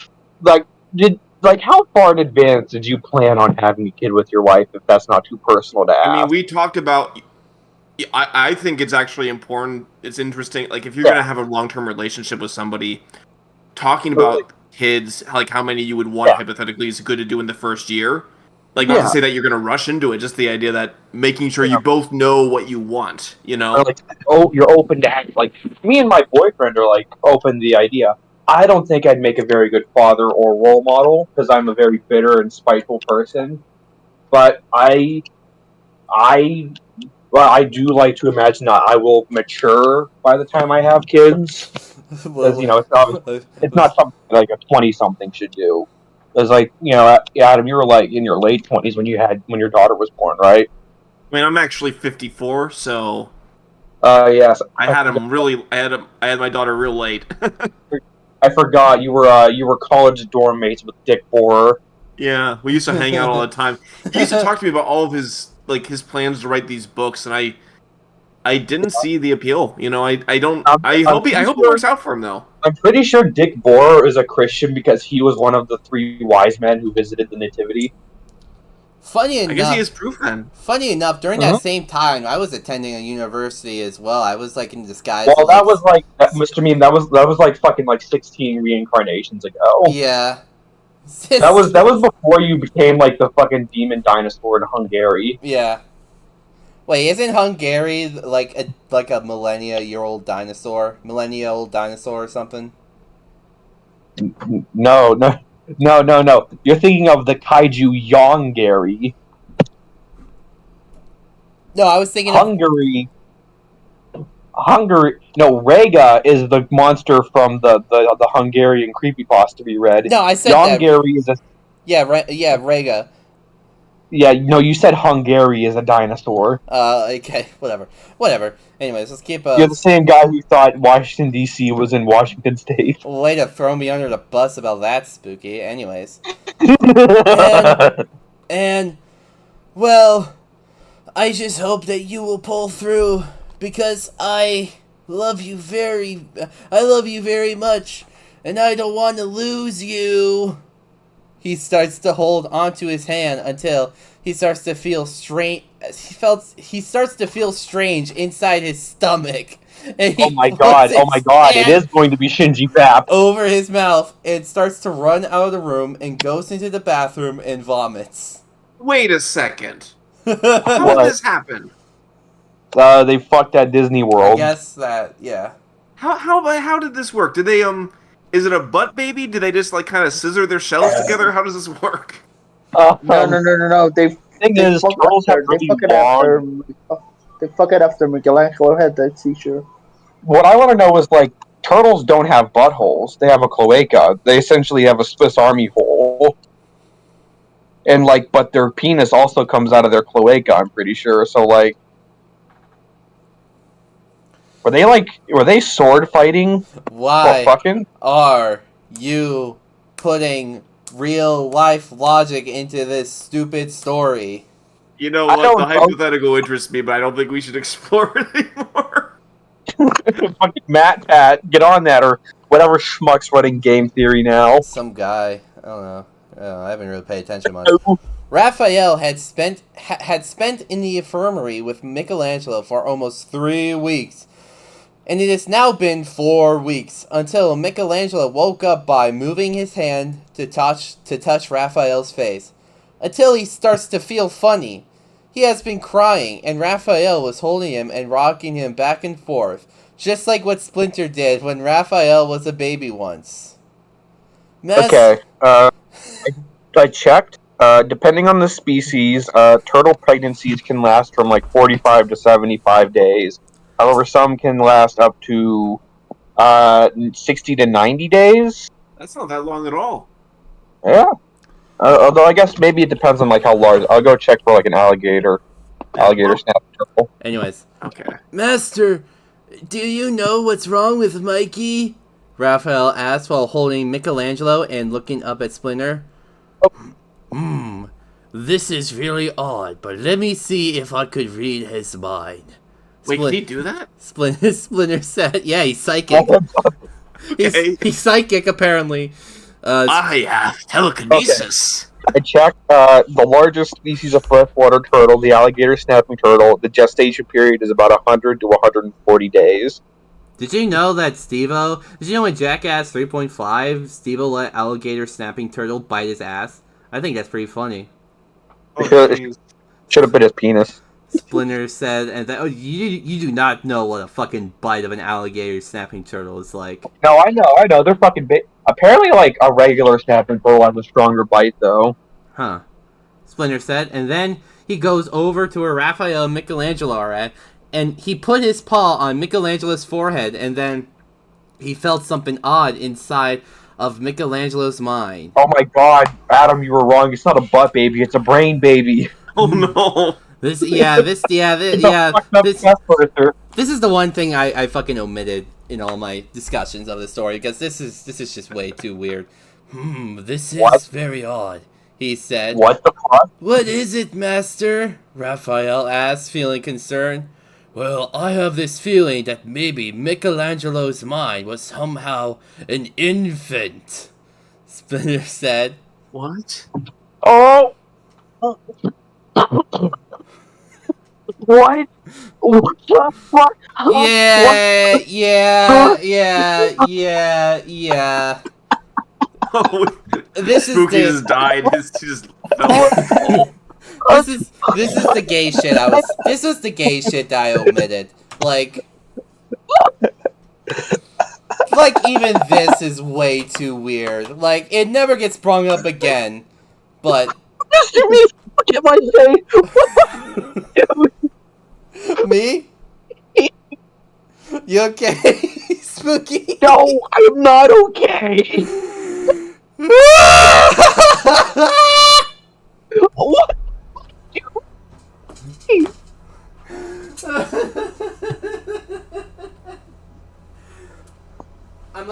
how far in advance did you plan on having a kid with your wife? If that's not too personal to ask. I mean, we talked about. I think it's actually important. It's interesting. If you're gonna have a long-term relationship with somebody, talking about kids, how many you would want hypothetically is good to do in the first year. Not to say that you're going to rush into it, just the idea that making sure you both know what you want, Or you're open to act. Me and my boyfriend are open to the idea. I don't think I'd make a very good father or role model because I'm a very bitter and spiteful person. But I do like to imagine that I will mature by the time I have kids. Because it's not something a 20-something should do. Because Adam, you were in your late 20s when your daughter was born, right? I mean, I'm actually 54, so. Yes. I had my daughter real late. I forgot you were college dorm mates with Dick Borer. Yeah, we used to hang out all the time. He used to talk to me about all of his plans to write these books, and I didn't see the appeal. You know, I don't. I'm I hope pretty it sure- works out for him though. I'm pretty sure Dick Borer is a Christian because he was one of the 3 wise men who visited the Nativity. Funny I guess he enough, is proof then. during Uh-huh. that same time, I was attending a university as well. I was like in disguise. Well, that was like Mr. Meme. That was like fucking like 16 reincarnations ago. yeah. That was before you became like the fucking demon dinosaur in Hungary. Yeah. Wait, isn't Hungary like a millennia-old dinosaur or something? No. You're thinking of the kaiju Yongary. No, I was thinking Hungary. No, Rega is the monster from the Hungarian creepypasta we read. No, I said Yongary is a Rega. yeah. No, you said Hungary is a dinosaur. Okay, whatever. Anyways, let's keep. You're the same guy who thought Washington D.C. was in Washington State. Way to throw me under the bus about that, spooky. Anyways, and well, I just hope that you will pull through because I love you very much, and I don't want to lose you. He starts to hold onto his hand until he starts to feel strange. He starts to feel strange inside his stomach. And he Oh my god! It is going to be Shinji Bap. over his mouth and starts to run out of the room and goes into the bathroom and vomits. Wait a second. How What? did this happen? They fucked at Disney I World. guess that, yeah. How did this work? Did they Is it a butt baby? Did they just like kind of scissor their shells together? How does this work? No. They Thing is, fuck turtles have after, they really fuck it long. after. They fuck it after Michelangelo had that seizure. What I want to know is like turtles don't have buttholes; they have a cloaca. They essentially have a Swiss Army hole, and like, but their penis also comes out of their cloaca. I'm pretty sure. So like, were they sword fighting? Why Fucking? are you putting real life logic into this stupid story? You know I what? don't The know. hypothetical interests me, but I don't think we should explore it anymore. Fucking Matt Pat, get on that or whatever schmuck's running game theory now. Some guy, I don't know. I haven't really paid attention much. Raphael had spent in the infirmary with Michelangelo for almost 3 weeks, and it has now been 4 weeks until Michelangelo woke up by moving his hand to touch Raphael's face, until he starts to feel funny. He has been crying, and Raphael was holding him and rocking him back and forth, just like what Splinter did when Raphael was a baby once. Okay, I checked. Depending on the species, turtle pregnancies can last from like 45 to 75 days. However, some can last up to 60 to 90 days. That's not that long at all. Yeah. Although I guess maybe it depends on like how large. I'll go check for like an alligator snapping turtle. Anyways. Okay. Master, do you know what's wrong with Mikey? Raphael asked while holding Michelangelo and looking up at Splinter. This is really odd, but let me see if I could read his mind. Wait, can he do that? Splinter said, yeah, he's psychic. He's psychic, apparently. I have telekinesis. I checked. The largest species of freshwater turtle, the alligator snapping turtle, the gestation period is about 100 to 140 days. Did you know that Steve-O... Did you know in Jackass 3.5, Steve-O let alligator snapping turtle bite his ass? I think that's pretty funny. Should have been his penis. Splinter said, and that, you do not know what a fucking bite of an alligator snapping turtle is like. No, I know. They're fucking big. Apparently, like, a regular snapping turtle has a stronger bite, though. Huh. Splinter said, and then he goes over to where Raphael and Michelangelo are at, and he put his paw on Michelangelo's forehead, and then he felt something odd inside of Michelangelo's mind. Oh my god, Adam, you were wrong. It's not a butt baby, it's a brain baby. Oh no. This is the one thing I fucking omitted in all my discussions of the story, because this is just way too weird. This is very odd, he said. What the fuck? What is it, Master? Raphael asked, feeling concerned. Well, I have this feeling that maybe Michelangelo's mind was somehow an infant, Splinter said. What? Oh! What? What the fuck? Yeah. Oh, This is Spooky the just died. He just fell off the hole. this is the gay shit this was the gay shit that I omitted. Like even this is way too weird. Like it never gets brought up again. But Mr. Me, what am I saying? me? You okay, Spooky? No, I'm not okay. What? I'm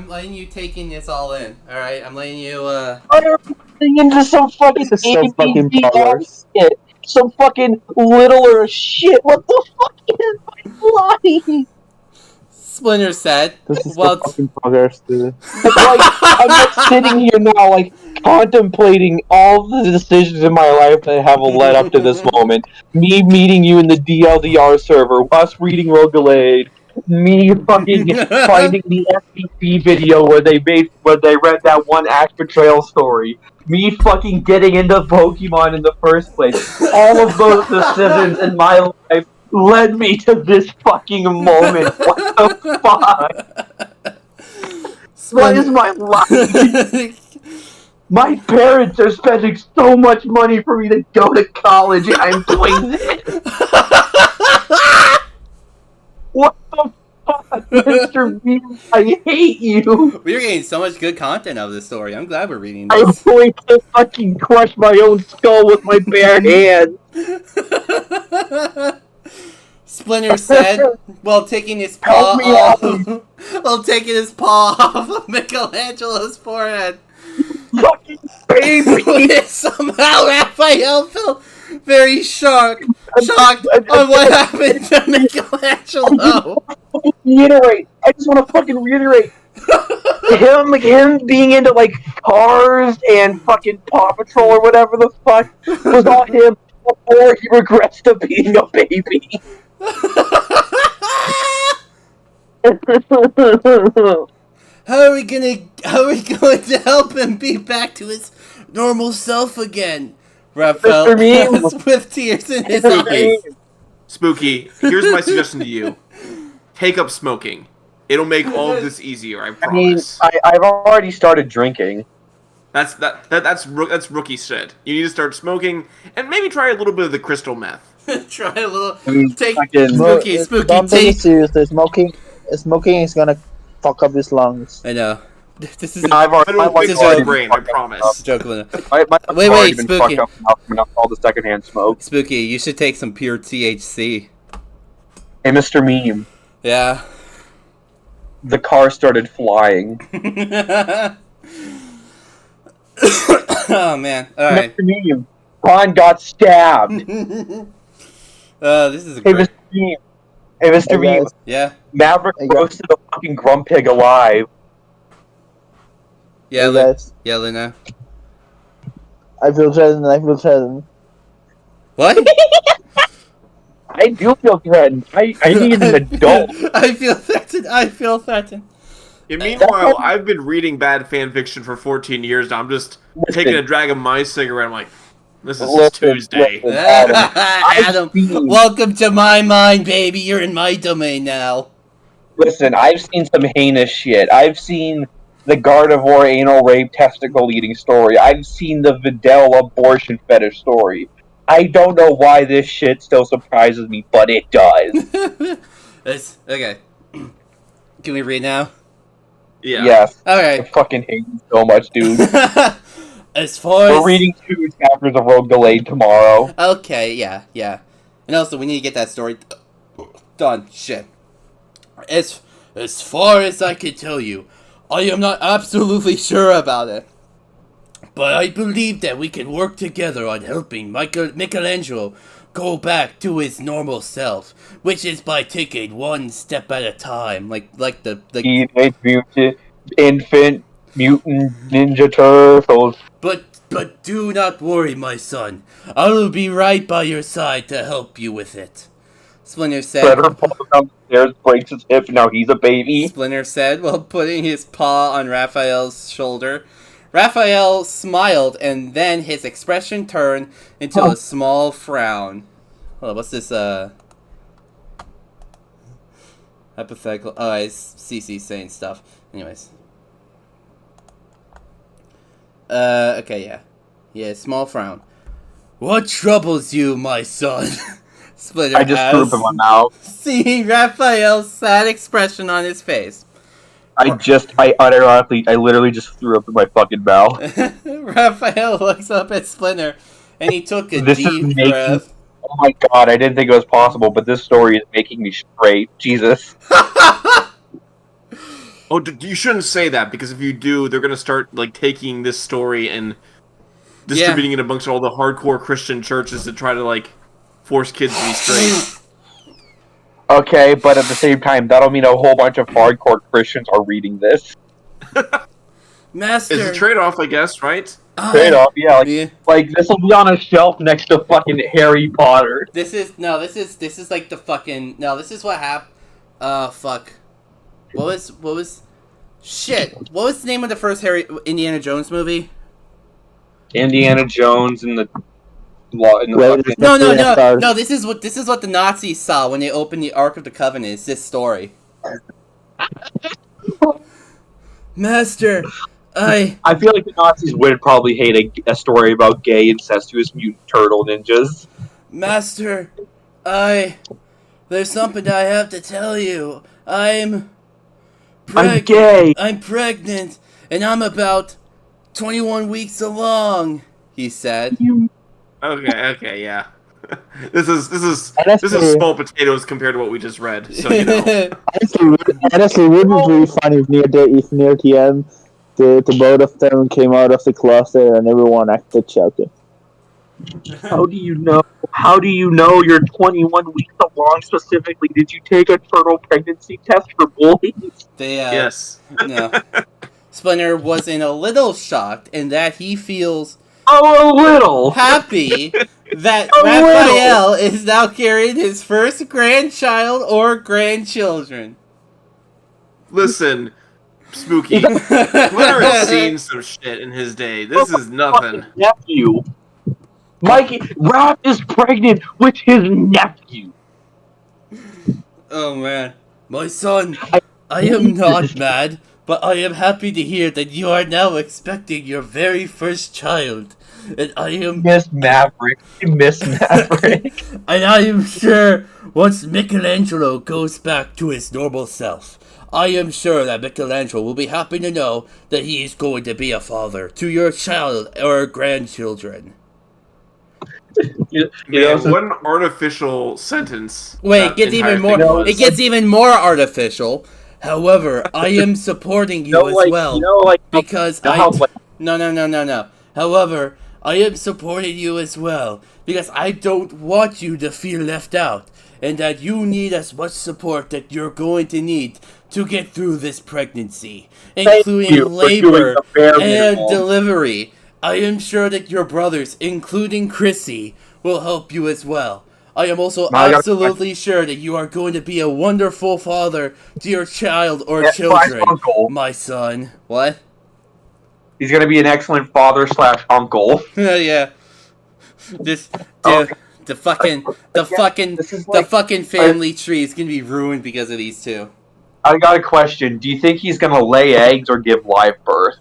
letting you take in this all in. All right, I'm letting you. Why are we getting into some fucking This is so fucking ABCDR bogus. shit? Some fucking littler shit. What the fuck is my life? Splinter said. This is Well, so fucking bogus, dude. Like, I'm like sitting here now, like, contemplating all the decisions in my life that have led up to this moment. Me meeting you in the DLDR server, us reading Rogalade, me fucking finding the FTP video where they read that one Axe Betrayal story, me fucking getting into Pokemon in the first place. All of those decisions in my life led me to this fucking moment. What the fuck? What is my life? My parents are spending so much money for me to go to college, and I'm doing this. What the fuck, Mr. B? I hate you. We're getting so much good content out of this story. I'm glad we're reading I'm this. going to fucking crush my own skull with my bare hands. Splinter said while taking his paw off of Michelangelo's forehead. Fucking baby. Somehow Raphael felt very shocked on what happened to Michelangelo. I just want to fucking reiterate. Him being into like cars and fucking Paw Patrol or whatever the fuck was all him before he regrets to being a baby. How are we going to help him be back to his normal self again? Raphael Mr. Meme. asked with tears in his eyes. Spooky, here's my suggestion to you. Take up smoking. It'll make all of this easier, I promise. I've already started drinking. That's rookie shit. You need to start smoking and maybe try a little bit of the crystal meth. Try a little. Take fucking- spooky. Don't take it seriously. Smoking is gonna fuck up his lungs. I know. This is I've already, It'll my fix lungs your already brain, been I promise. joke, Luna. My lungs Wait, have already wait, been Spooky. fucked up from all the secondhand smoke. Spooky, you should take some pure THC. Hey, Mr. Meme, Yeah. the car started flying. Oh man. All right. Mr. Meme, Ron got stabbed. This is a Hey, great. Mr. Meme. Hey, Mr. Hey, Meme. guys. Yeah. Maverick Hey, guys. roasted a fucking grumpig alive. Yeah. Hey, guys. Yeah, Luna. I feel threatened. What? I do feel threatened. I need an adult. I feel threatened. And meanwhile, I've been reading bad fan fiction for 14 years now. I'm just taking a drag of my cigarette. I'm like, this is just Tuesday. Listen, Adam, welcome to my mind, baby. You're in my domain now. Listen, I've seen some heinous shit. I've seen the Gardevoir anal rape testicle eating story. I've seen the Vidal abortion fetish story. I don't know why this shit still surprises me, but it does. Okay. Can we read now? Yeah. Yes. All I right. fucking hate you so much, dude. As far as We're reading 2 chapters of Rogue Delayed tomorrow. Okay, yeah. And also, we need to get that story done. Shit. As far as I can tell you, I am not absolutely sure about it. But I believe that we can work together on helping Michelangelo go back to his normal self, which is by taking one step at a time, like the Teenage Mutant Infant Mutant Ninja Turtles. But do not worry, my son. I will be right by your side to help you with it. Splinter said. Shredder falls down the stairs, breaks his hip, and now he's a baby. Splinter said while putting his paw on Raphael's shoulder. Raphael smiled, and then his expression turned into a small frown. Hold on, what's this, hypothetical... Oh, it's CC saying stuff. Anyways. Okay, yeah. Yeah, small frown. What troubles you, my son? Splinter I just threw up in my mouth. seeing Raphael's sad expression on his face. I literally just threw up in my fucking mouth. Raphael looks up at Splinter, and he took a This is deep making- breath. Oh my god, I didn't think it was possible, but this story is making me straight. Jesus. Oh, you shouldn't say that, because if you do, they're gonna start like taking this story and distributing it amongst all the hardcore Christian churches to try to like force kids to be straight. Okay, but at the same time, that'll mean a whole bunch of hardcore Christians are reading this. Master. It's a trade-off, I guess, right? Straight up, yeah. Yeah. Like this will be on a shelf next to fucking Harry Potter. This is like the fucking this is what happened. Fuck. What was shit? What was the name of the first Indiana Jones movie? Indiana Jones and the Well, No. This is what the Nazis saw when they opened the Ark of the Covenant. It's this story. Master, I feel like the Nazis would probably hate a story about gay incestuous mutant turtle ninjas. Master, there's something I have to tell you. I'm gay. I'm pregnant, and I'm about 21 weeks along, he said. Okay, yeah. This is small potatoes compared to what we just read. So you know. Honestly, wouldn't it be funny if near the end, the both of them came out of the closet and everyone acted shouted? How do you know? How do you know you're 21 weeks along specifically? Did you take a turtle pregnancy test for boys? Yes. No. Splinter was in a little shocked in that he feels a little happy that Raphael is now carrying his first grandchild or grandchildren. Listen, Spooky. Splinter has seen some shit in his day. This is nothing. Nephew. Mikey, Raph is pregnant with his nephew. Oh man. My son, I am not mad, but I am happy to hear that you are now expecting your very first child. And I am... Miss Maverick. And I am sure once Michelangelo goes back to his normal self, I am sure that Michelangelo will be happy to know that he is going to be a father to your child or grandchildren. One artificial sentence. Wait, it gets even more. It gets even more artificial. However, I am supporting you as well because No. However, I am supporting you as well because I don't want you to feel left out, and that you need as much support that you're going to need to get through this pregnancy, including labor and delivery. I am sure that your brothers, including Chrissy, will help you as well. I am also absolutely sure that you are going to be a wonderful father to your child or children, my son. What? He's going to be an excellent father/uncle. Yeah. The fucking family tree is going to be ruined because of these two. I got a question. Do you think he's going to lay eggs or give live birth?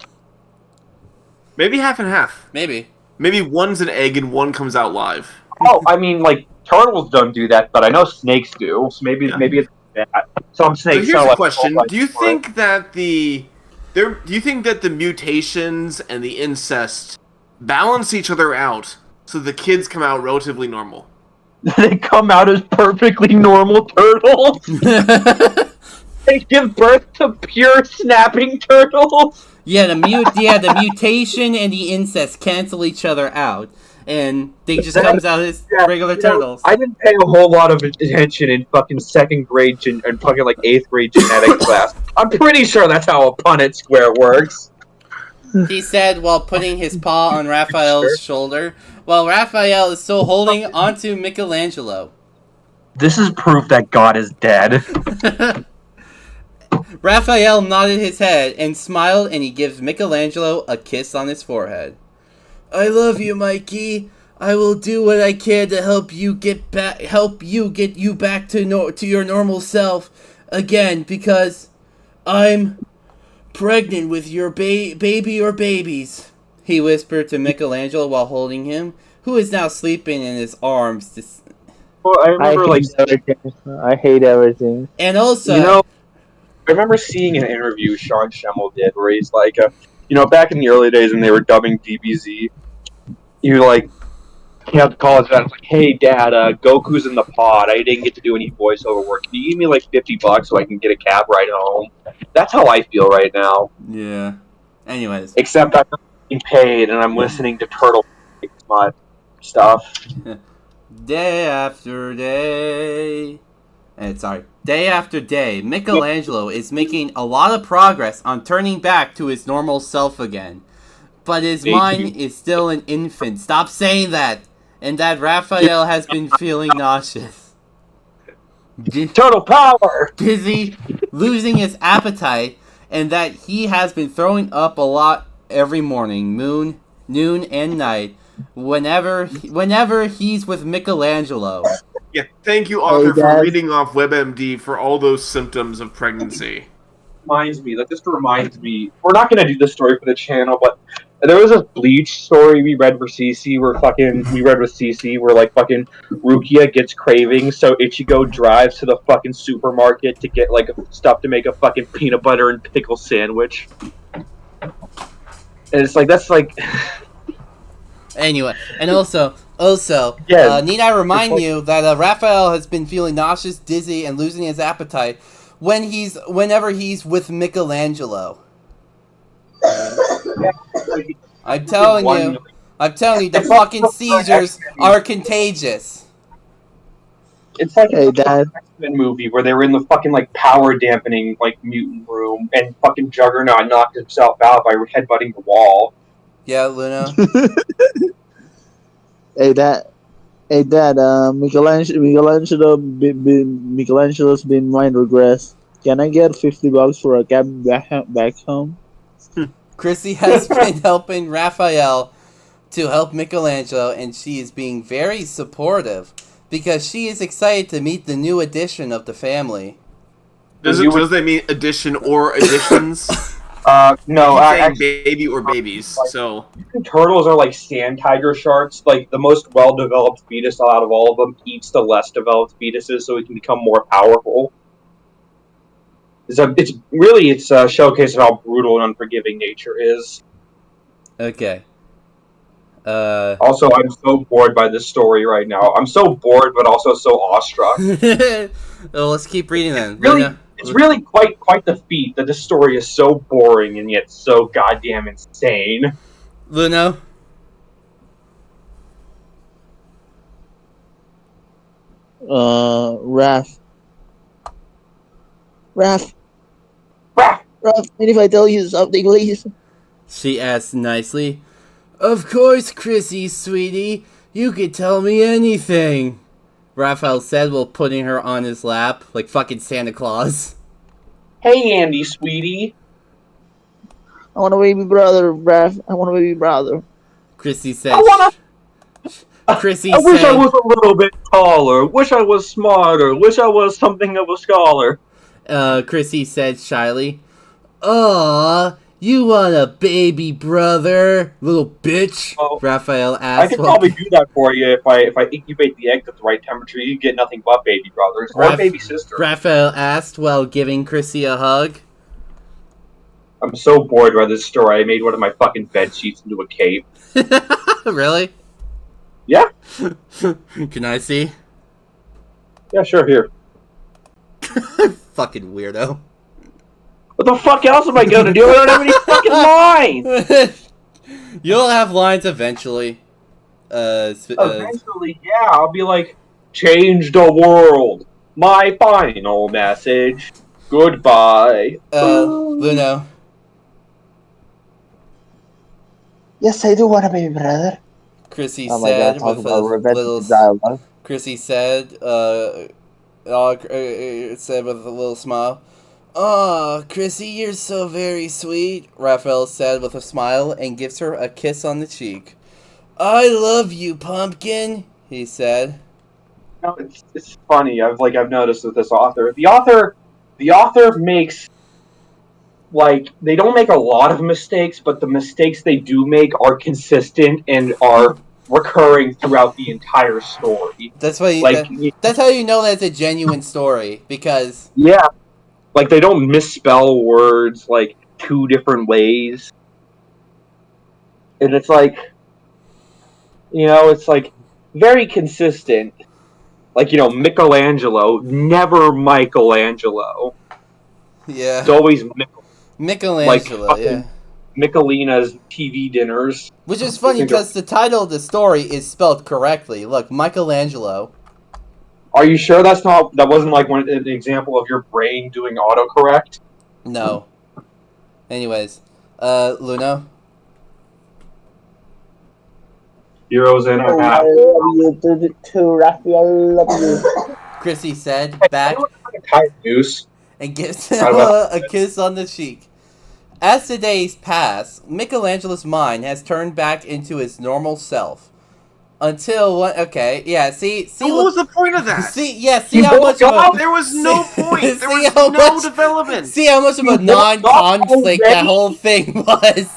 Maybe half and half. Maybe one's an egg and one comes out live. Oh, I mean, like, turtles don't do that, but I know snakes do. So maybe it's that. Some snakes. So here's a question: Do you think that the mutations and the incest balance each other out so the kids come out relatively normal? They come out as perfectly normal turtles. They give birth to pure snapping turtles. Yeah, the mutation and the incest cancel each other out, and they just comes out as regular turtles. I didn't pay a whole lot of attention in fucking second grade and fucking like 8th grade genetics class. I'm pretty sure that's how a Punnett square works. He said while putting his paw on Raphael's shoulder, while Raphael is still holding onto Michelangelo. This is proof that God is dead. Raphael nodded his head and smiled, and he gives Michelangelo a kiss on his forehead. I love you, Mikey. I will do what I can to help you get back to your normal self again, because I'm pregnant with your baby or babies, he whispered to Michelangelo while holding him, who is now sleeping in his arms. Well, I remember I hate everything. And also, I remember seeing an interview Sean Schemmel did where he's like, back in the early days when they were dubbing DBZ, he had to call his dad. Like, hey, Dad, Goku's in the pod. I didn't get to do any voiceover work. Can you give me like $50 so I can get a cab ride home? That's how I feel right now. Yeah. Anyways. Except I'm not getting paid and I'm listening to Turtle Smut stuff. Day after day, Michelangelo is making a lot of progress on turning back to his normal self again. But his mind is still an infant. Stop saying that! And that Raphael has been feeling nauseous. Turtle power! Dizzy, losing his appetite, and that he has been throwing up a lot every morning, noon, and night, whenever he's with Michelangelo. Yeah, thank you, author, for reading off WebMD for all those symptoms of pregnancy. This reminds me, we're not going to do this story for the channel, but there was a Bleach story we read with CC where like fucking Rukia gets cravings, so Ichigo drives to the fucking supermarket to get like stuff to make a fucking peanut butter and pickle sandwich. And it's like, that's like... Anyway, and also, need I remind you that Raphael has been feeling nauseous, dizzy, and losing his appetite whenever he's with Michelangelo. I'm telling you, the fucking seizures are contagious. It's like a X-Men movie where they were in the fucking like power dampening like mutant room, and fucking Juggernaut knocked himself out by headbutting the wall. Yeah, Luna. Michelangelo's been mind regress. Can I get $50 for a cab back home? Chrissy has been helping Raphael to help Michelangelo, and she is being very supportive because she is excited to meet the new addition of the family. Does that mean addition or additions? No, actually, baby or babies. So turtles are like sand tiger sharks. Like the most well-developed fetus out of all of them eats the less developed fetuses, so it can become more powerful. It's a showcase of how brutal and unforgiving nature is. Okay. Also, I'm so bored by this story right now. I'm so bored, but also so awestruck. Well, let's keep reading then. It's really quite the feat that this story is so boring and yet so goddamn insane. Luno? Raph, and if I tell you something, please? She asked nicely. Of course, Chrissy, sweetie. You could tell me anything. Raphael said while putting her on his lap, like fucking Santa Claus. Hey, Andy, sweetie. I want a baby brother, Raph. I want a baby brother. Chrissy said. I wish I was a little bit taller. Wish I was smarter. Wish I was something of a scholar. Chrissy said shyly. Aw, you want a baby brother, little bitch? Well, Raphael asked. I could probably do that for you if I incubate the egg at the right temperature. You get nothing but baby brothers or baby sister. Raphael asked while giving Chrissy a hug. I'm so bored by this story. I made one of my fucking bed sheets into a cape. Really? Yeah. Can I see? Yeah, sure. Here. Fucking weirdo. What the fuck else am I gonna do? I don't have any fucking lines! You'll have lines eventually. Eventually, yeah, I'll be like, change the world. My final message. Goodbye. Luno. Yes, I do want to be brother. Chrissy Oh my said god, talk with about a little. repetitive dialogue. Chrissy said, said with a little smile. "Oh, Chrissy, you're so very sweet," Raphael said with a smile and gives her a kiss on the cheek. "I love you, Pumpkin," he said. You know, it's funny. I've noticed with this author. The author makes, like, they don't make a lot of mistakes, but the mistakes they do make are consistent and are recurring throughout the entire story. That's why. That's how you know that's a genuine story, because yeah, like they don't misspell words like 2 different ways, and it's like, it's like very consistent. Like, Michelangelo, never Michaelangelo. Yeah. It's always Michaelangelo, like yeah. Michelina's TV dinners. Which is funny because the title of the story is spelled correctly. Look, Michaelangelo. Are you sure that wasn't like an example of your brain doing autocorrect? No. Anyways, Luno? Heroes in our I half. love you too, Raphael. Love you. Chrissy said, back, Noose. and gives him a kiss on the cheek. As the days pass, Michelangelo's mind has turned back into his normal self. Until what? Okay, yeah. See. What was the point of that? See how much of a, there was no point. There was no no development. See how much of a non-conflict that whole thing was.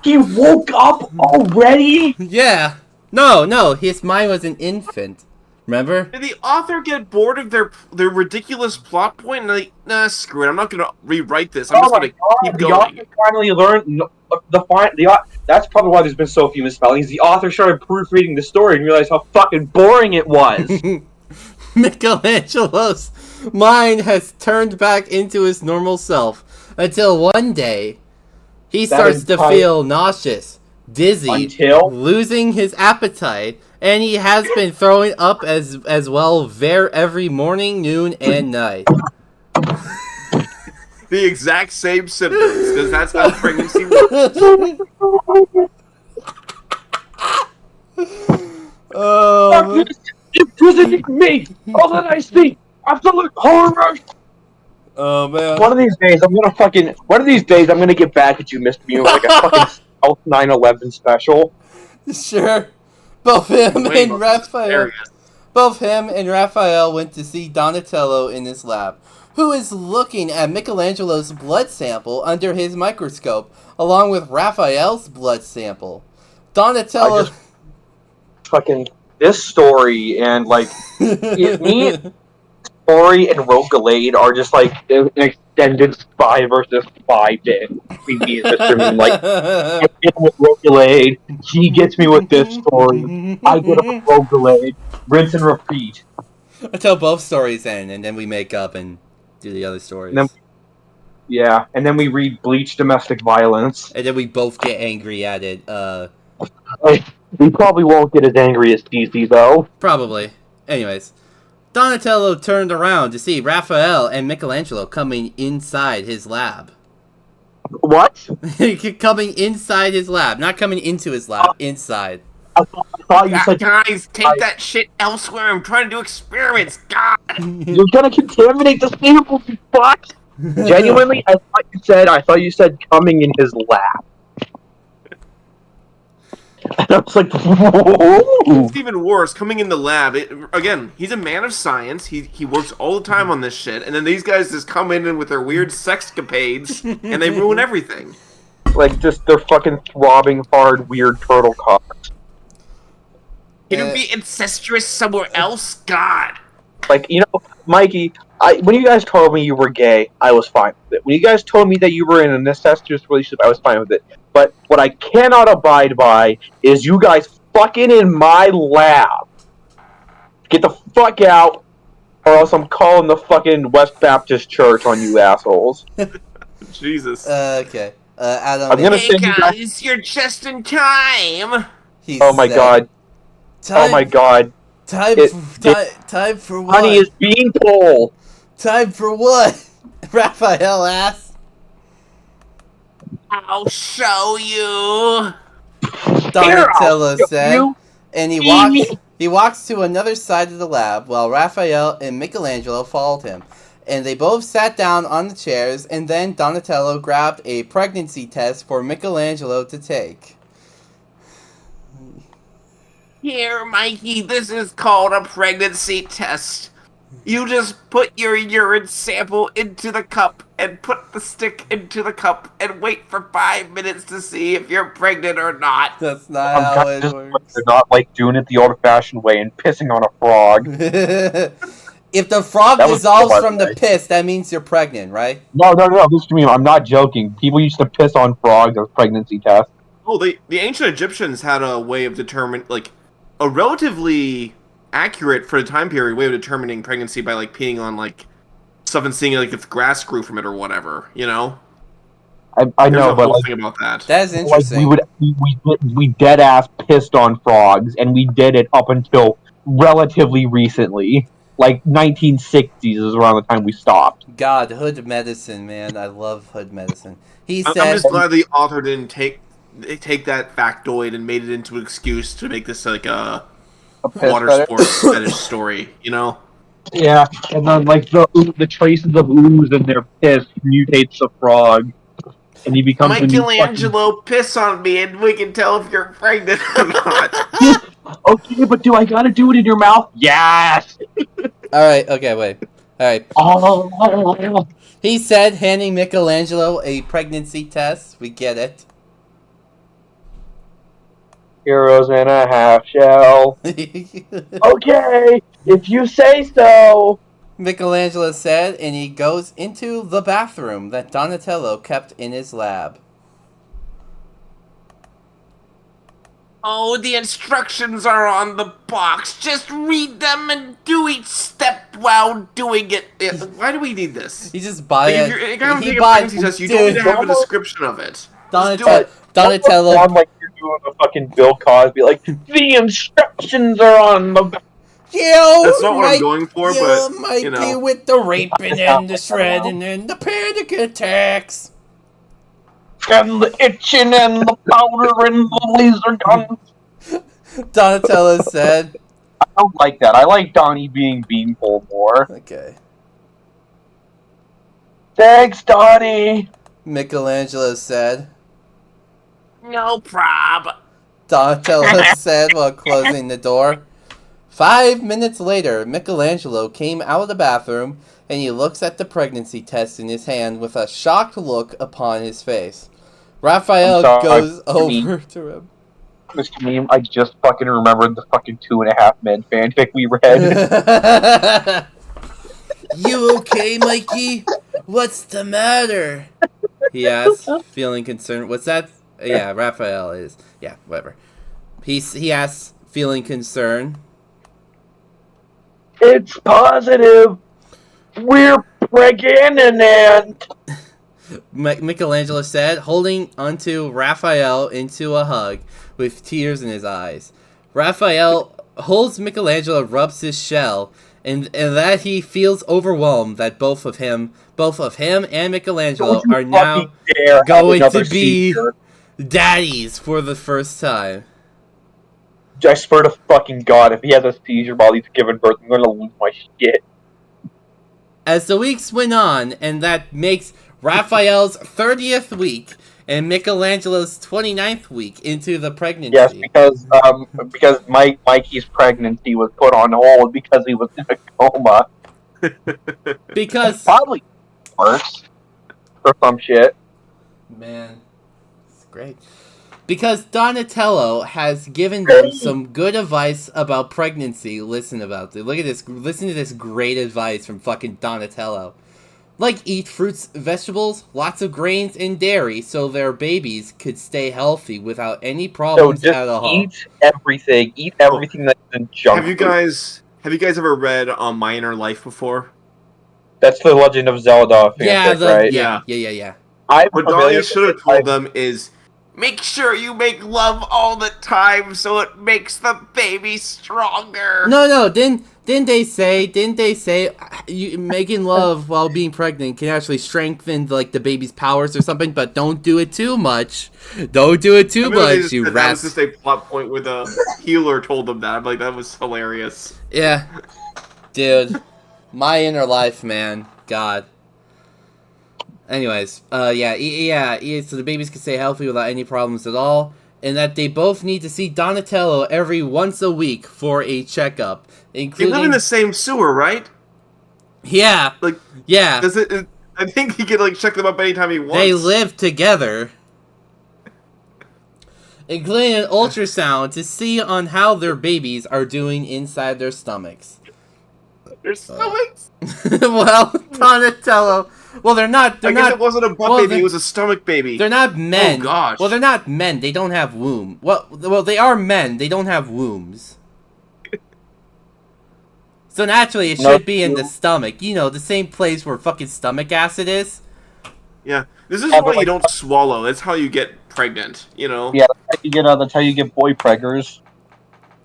He woke up already? Yeah. No. His mind was an infant. Remember? Did the author get bored of their ridiculous plot point and like, nah, screw it, I'm not gonna rewrite this. I'm just gonna keep going. The author finally learned that's probably why there's been so few misspellings. The author started proofreading the story and realized how fucking boring it was. Michelangelo's mind has turned back into his normal self until one day he starts to feel nauseous, dizzy, losing his appetite, and he has been throwing up as well every morning, noon, and night. The exact same symptoms, because that's how pregnancy works. It wasn't me! All that I see! Absolute horror! Oh man. One of these days I'm gonna get back at you, Mr. Mew, like a fucking South 9/11 special. Sure. Both him and Raphael went to see Donatello in his lab, who is looking at Michelangelo's blood sample under his microscope, along with Raphael's blood sample. Donatello... This story and, like, me, story and Rogalade are just, like, an extended spy versus spy bit between me and Mr. Moon. Like, I get him with Rogalade, he gets me with this story, I get him with Rogalade, rinse and repeat. Until both stories end, and then we make up and do the other stories. And then we read Bleach Domestic Violence. And then we both get angry at it, We probably won't get as angry as DC, though. Probably. Anyways, Donatello turned around to see Raphael and Michelangelo coming inside his lab. What? Coming inside his lab. Not coming into his lab, inside. I thought you said... Guys, take that shit elsewhere. I'm trying to do experiments. God! You're gonna contaminate the samples, you fuck! Genuinely, I thought you said coming in his lab. And I was like, whoa. It's even worse, coming in the lab. Again, he's a man of science. He works all the time on this shit, and then these guys just come in with their weird sexcapades, and they ruin everything. Like, just their fucking throbbing, hard, weird turtle cocks. Can it be incestuous somewhere else? God. Like, Mikey, when you guys told me you were gay, I was fine with it. When you guys told me that you were in an incestuous relationship, I was fine with it. But what I cannot abide by is you guys fucking in my lab. Get the fuck out, or else I'm calling the fucking West Baptist Church on you assholes. Jesus. Okay. Adam. I'm gonna Hey send you back. guys, you're just in time. He Oh my said, god. Time, Oh my god. Time, It- time for what? Honey is beanpole. Time for what? Raphael asked. I'll show you. Donatello Here, said, you. and he Me. walks to another side of the lab while Raphael and Michelangelo followed him. And they both sat down on the chairs, and then Donatello grabbed a pregnancy test for Michelangelo to take. Here, Mikey, this is called a pregnancy test. You just put your urine sample into the cup and put the stick into the cup and wait for 5 minutes to see if you're pregnant or not. That's not how it Just works. they're not like doing it the old-fashioned way and pissing on a frog. If the frog That was dissolves so from the funny. piss, that means you're pregnant, right? No, listen to me. I'm not joking. People used to piss on frogs as pregnancy tests. Oh, the ancient Egyptians had a way of determining, like, a relatively accurate, for the time period, way of determining pregnancy by, like, peeing on, like, stuff and seeing, like, if grass grew from it or whatever, you know? I There's know, a but whole like, thing about that. That is like interesting. we dead ass pissed on frogs, and we did it up until relatively recently. Like 1960s is around the time we stopped. God, hood medicine, man. I love hood medicine. He I'm said, just glad the author didn't take that factoid and made it into an excuse to make this like a piss water fetish? sports fetish story, you know? Yeah, and then like the traces of ooze in their piss mutates the frog, and he becomes a new fucking... Michaelangelo, piss on me and we can tell if you're pregnant or not. Okay, but do I gotta do it in your mouth? Yes. Alright, okay, wait. Alright. Oh. He said, handing Michelangelo a pregnancy test. We get it. Heroes in a half shell. Okay, if you say so. Michelangelo said, and he goes into the bathroom that Donatello kept in his lab. Oh, the instructions are on the box. Just read them and do each step while doing it. Why do we need this? He just buy Like, if it. you're gonna He take a buy pregnancy test, you don't need to have a description of it. Just do it. Donatello. Sound like you're doing a fucking Bill Cosby, like the instructions are on the back. Yo, That's not what I'm going for, but, Mikey you know. with the raping and the shredding and the panic attacks. And the itching and the powder and the laser guns. Donatello said. I don't like that. I like Donnie being Beanpole more. Okay. Thanks, Donnie. Michelangelo said. No prob. Donatello said while closing the door. 5 minutes later, Michelangelo came out of the bathroom and he looks at the pregnancy test in his hand with a shocked look upon his face. Raphael goes over to him. Mr. Meme, I just fucking remembered the fucking 2.5 Men fanfic we read. You okay, Mikey? What's the matter? He asked, feeling concerned. What's that? Yeah, Raphael is. Yeah, whatever. He asks, feeling concerned. It's positive. We're pregnant. Michelangelo said, holding onto Raphael into a hug with tears in his eyes. Raphael holds Michelangelo, rubs his shell, and that he feels overwhelmed that both of him and Michelangelo are now going to be daddies for the first time. I swear to fucking God, if he has a seizure while he's giving birth, I'm gonna lose my shit. As the weeks went on, and that makes Raphael's 30th week and Michelangelo's 29th week into the pregnancy. Yes, because Mikey's pregnancy was put on hold because he was in a coma. Because Probably worse or some shit. Man, it's great. Because Donatello has given them some good advice about pregnancy. Listen to this great advice from fucking Donatello. Like, eat fruits, vegetables, lots of grains, and dairy so their babies could stay healthy without any problems So at all. eat everything. Eat everything that's in junk Have you guys ever read My Inner Life before? That's the Legend of Zelda fanfic, right? Yeah. What Donnie should have told them is, make sure you make love all the time so it makes the baby stronger. No, didn't they say you making love while being pregnant can actually strengthen like the baby's powers or something, but don't do it too much. Don't do it too much, you That rats. was just a plot point where the healer told them that. I'm like, that was hilarious. Yeah. Dude. My inner life, man. God. Anyways, so the babies can stay healthy without any problems at all, and that they both need to see Donatello every once a week for a checkup, including... They live in the same sewer, right? Yeah. Like, yeah. I think he can, like, check them up anytime he wants. They live together. Including an ultrasound to see on how their babies are doing inside their stomachs. Their stomachs? Well, Donatello... Well, they're not... I guess it wasn't a butt baby, it was a stomach baby. They're not men. Oh, gosh. Well, they're not men. They don't have womb. Well, they are men. They don't have wombs. So naturally, it should be in the stomach. You know, the same place where fucking stomach acid is. Yeah. This is why you don't swallow. That's how you get pregnant, you know? Yeah, that's how you get boy preggers.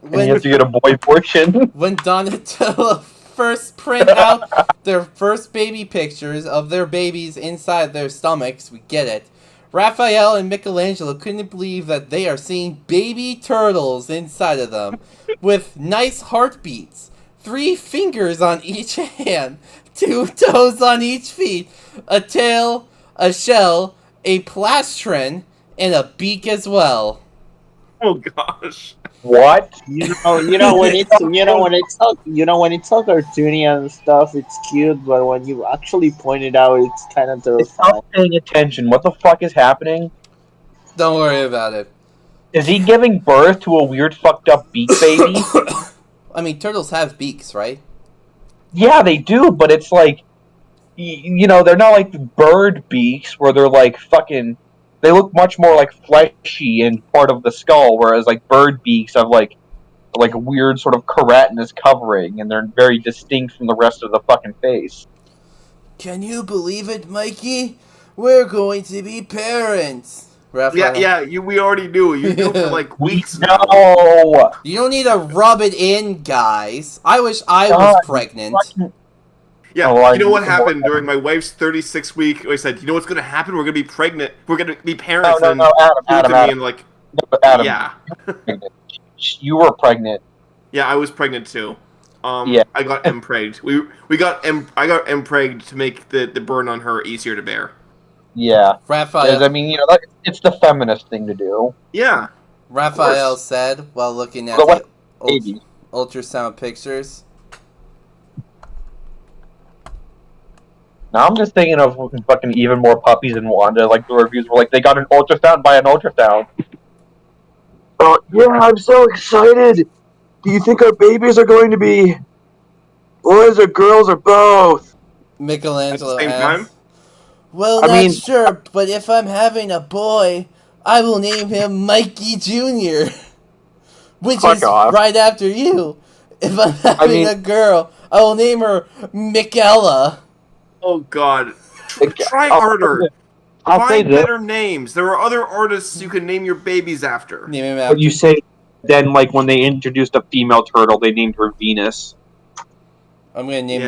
And you have to get a boy portion. When Donatello first print out their first baby pictures of their babies inside their stomachs, we get it. Raphael and Michaelangelo couldn't believe that they are seeing baby turtles inside of them, with nice heartbeats, 3 fingers on each hand, 2 toes on each feet, a tail, a shell, a plastron, and a beak as well. Oh gosh. What? When it's all cartoony and stuff, it's cute, but when you actually point it out, it's kind of terrifying. Stop paying attention. What the fuck is happening? Don't worry about it. Is he giving birth to a weird fucked up beak baby? I mean, turtles have beaks, right? Yeah, they do, but it's like, they're not like bird beaks where they're like fucking... They look much more like fleshy and part of the skull, whereas like bird beaks have like a weird sort of keratinous covering, and they're very distinct from the rest of the fucking face. Can you believe it, Mikey? We're going to be parents. Raphael. We already knew. You knew for like weeks now. No! You don't need to rub it in, guys. I wish I was pregnant. Yeah, you know what happened during my wife's 36th week? I said, you know what's going to happen? We're going to be pregnant. We're going to be parents. No, Adam. Adam, yeah. You were pregnant. Yeah, I was pregnant too. Yeah. I got M-pregged. I got M-pregged to make the burn on her easier to bear. Yeah. Raphael. I mean, it's the feminist thing to do. Yeah. Raphael said while looking at the ultrasound pictures. Now I'm just thinking of fucking even more puppies than Wanda. Like, the reviews were like, they got an ultrasound by an ultrasound. Yeah, I'm so excited. Do you think our babies are going to be boys or girls or both? Michaelangelo At the same time? Well, not sure, but if I'm having a boy, I will name him Mikey Jr., which is right after you. If I'm having a girl, I will name her Michaela. Oh God! Try harder. Find better names. There are other artists you can name your babies after. Name him after. But you say then, like when they introduced a female turtle, they named her Venus. I'm gonna name.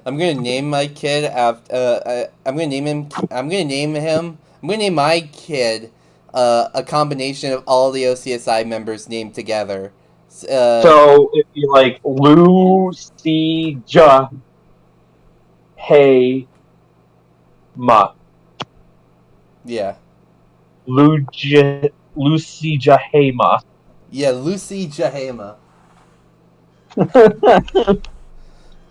I'm gonna name my kid after. I'm gonna name my kid a combination of all the OCSI members named together. So it'd be like Lucy-Ja. Hey, Ma. Yeah. Lucy Jahema. Yeah, Lucy Jahema.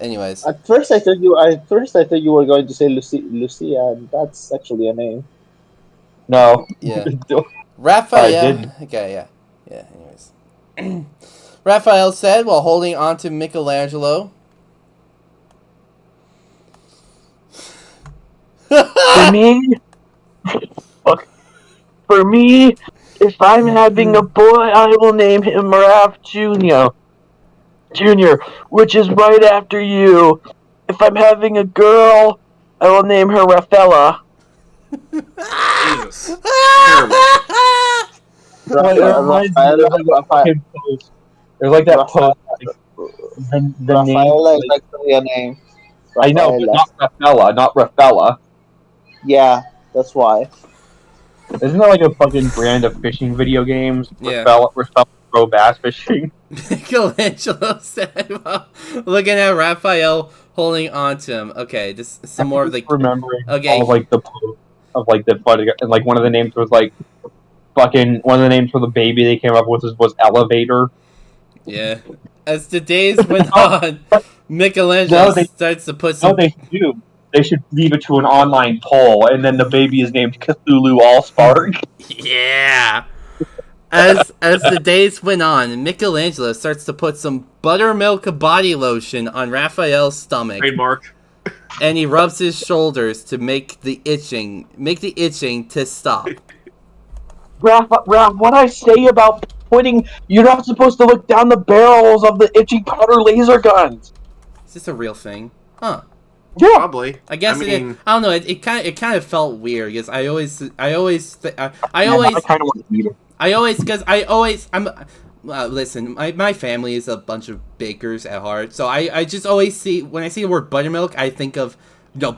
Anyways. At first I thought you were going to say Lucia, and that's actually a name. No. Yeah. Raphael. Okay, yeah. Anyways. Raphael said while holding on to Michaelangelo. For me, if I'm having a boy, I will name him Raph Jr., which is right after you. If I'm having a girl, I will name her Raphaela. Jesus. Terrible. It reminds me of like that fucking post. There's like that post. Like, the name. Raphael is actually a name. I know, but not Rafaela, not Rafaela. Yeah, that's why. Isn't that like a fucking brand of fishing video games? Yeah. Rafaela pro bass fishing. Michelangelo said, well, looking at Raphael holding on to him. Okay, this some more of the remembering Okay. all like the post of like the and like one of the names was like fucking one of the names for the baby they came up with was Elevator. Yeah. As the days went on, Michelangelo starts to put some. No, they do. They should leave it to an online poll, and then the baby is named Cthulhu Allspark. Yeah. As the days went on, Michelangelo starts to put some buttermilk body lotion on Raphael's stomach, Trademark. and he rubs his shoulders to make the itching to stop. Raph, what I say about pointing, you're not supposed to look down the barrels of the itchy powder laser guns. Is this a real thing? Huh. Yeah. Probably. I guess I it is. mean, I don't know. It kind of felt weird because I always I kind of want to eat it. listen. My family is a bunch of bakers at heart, so I just always see when I see the word buttermilk, I think of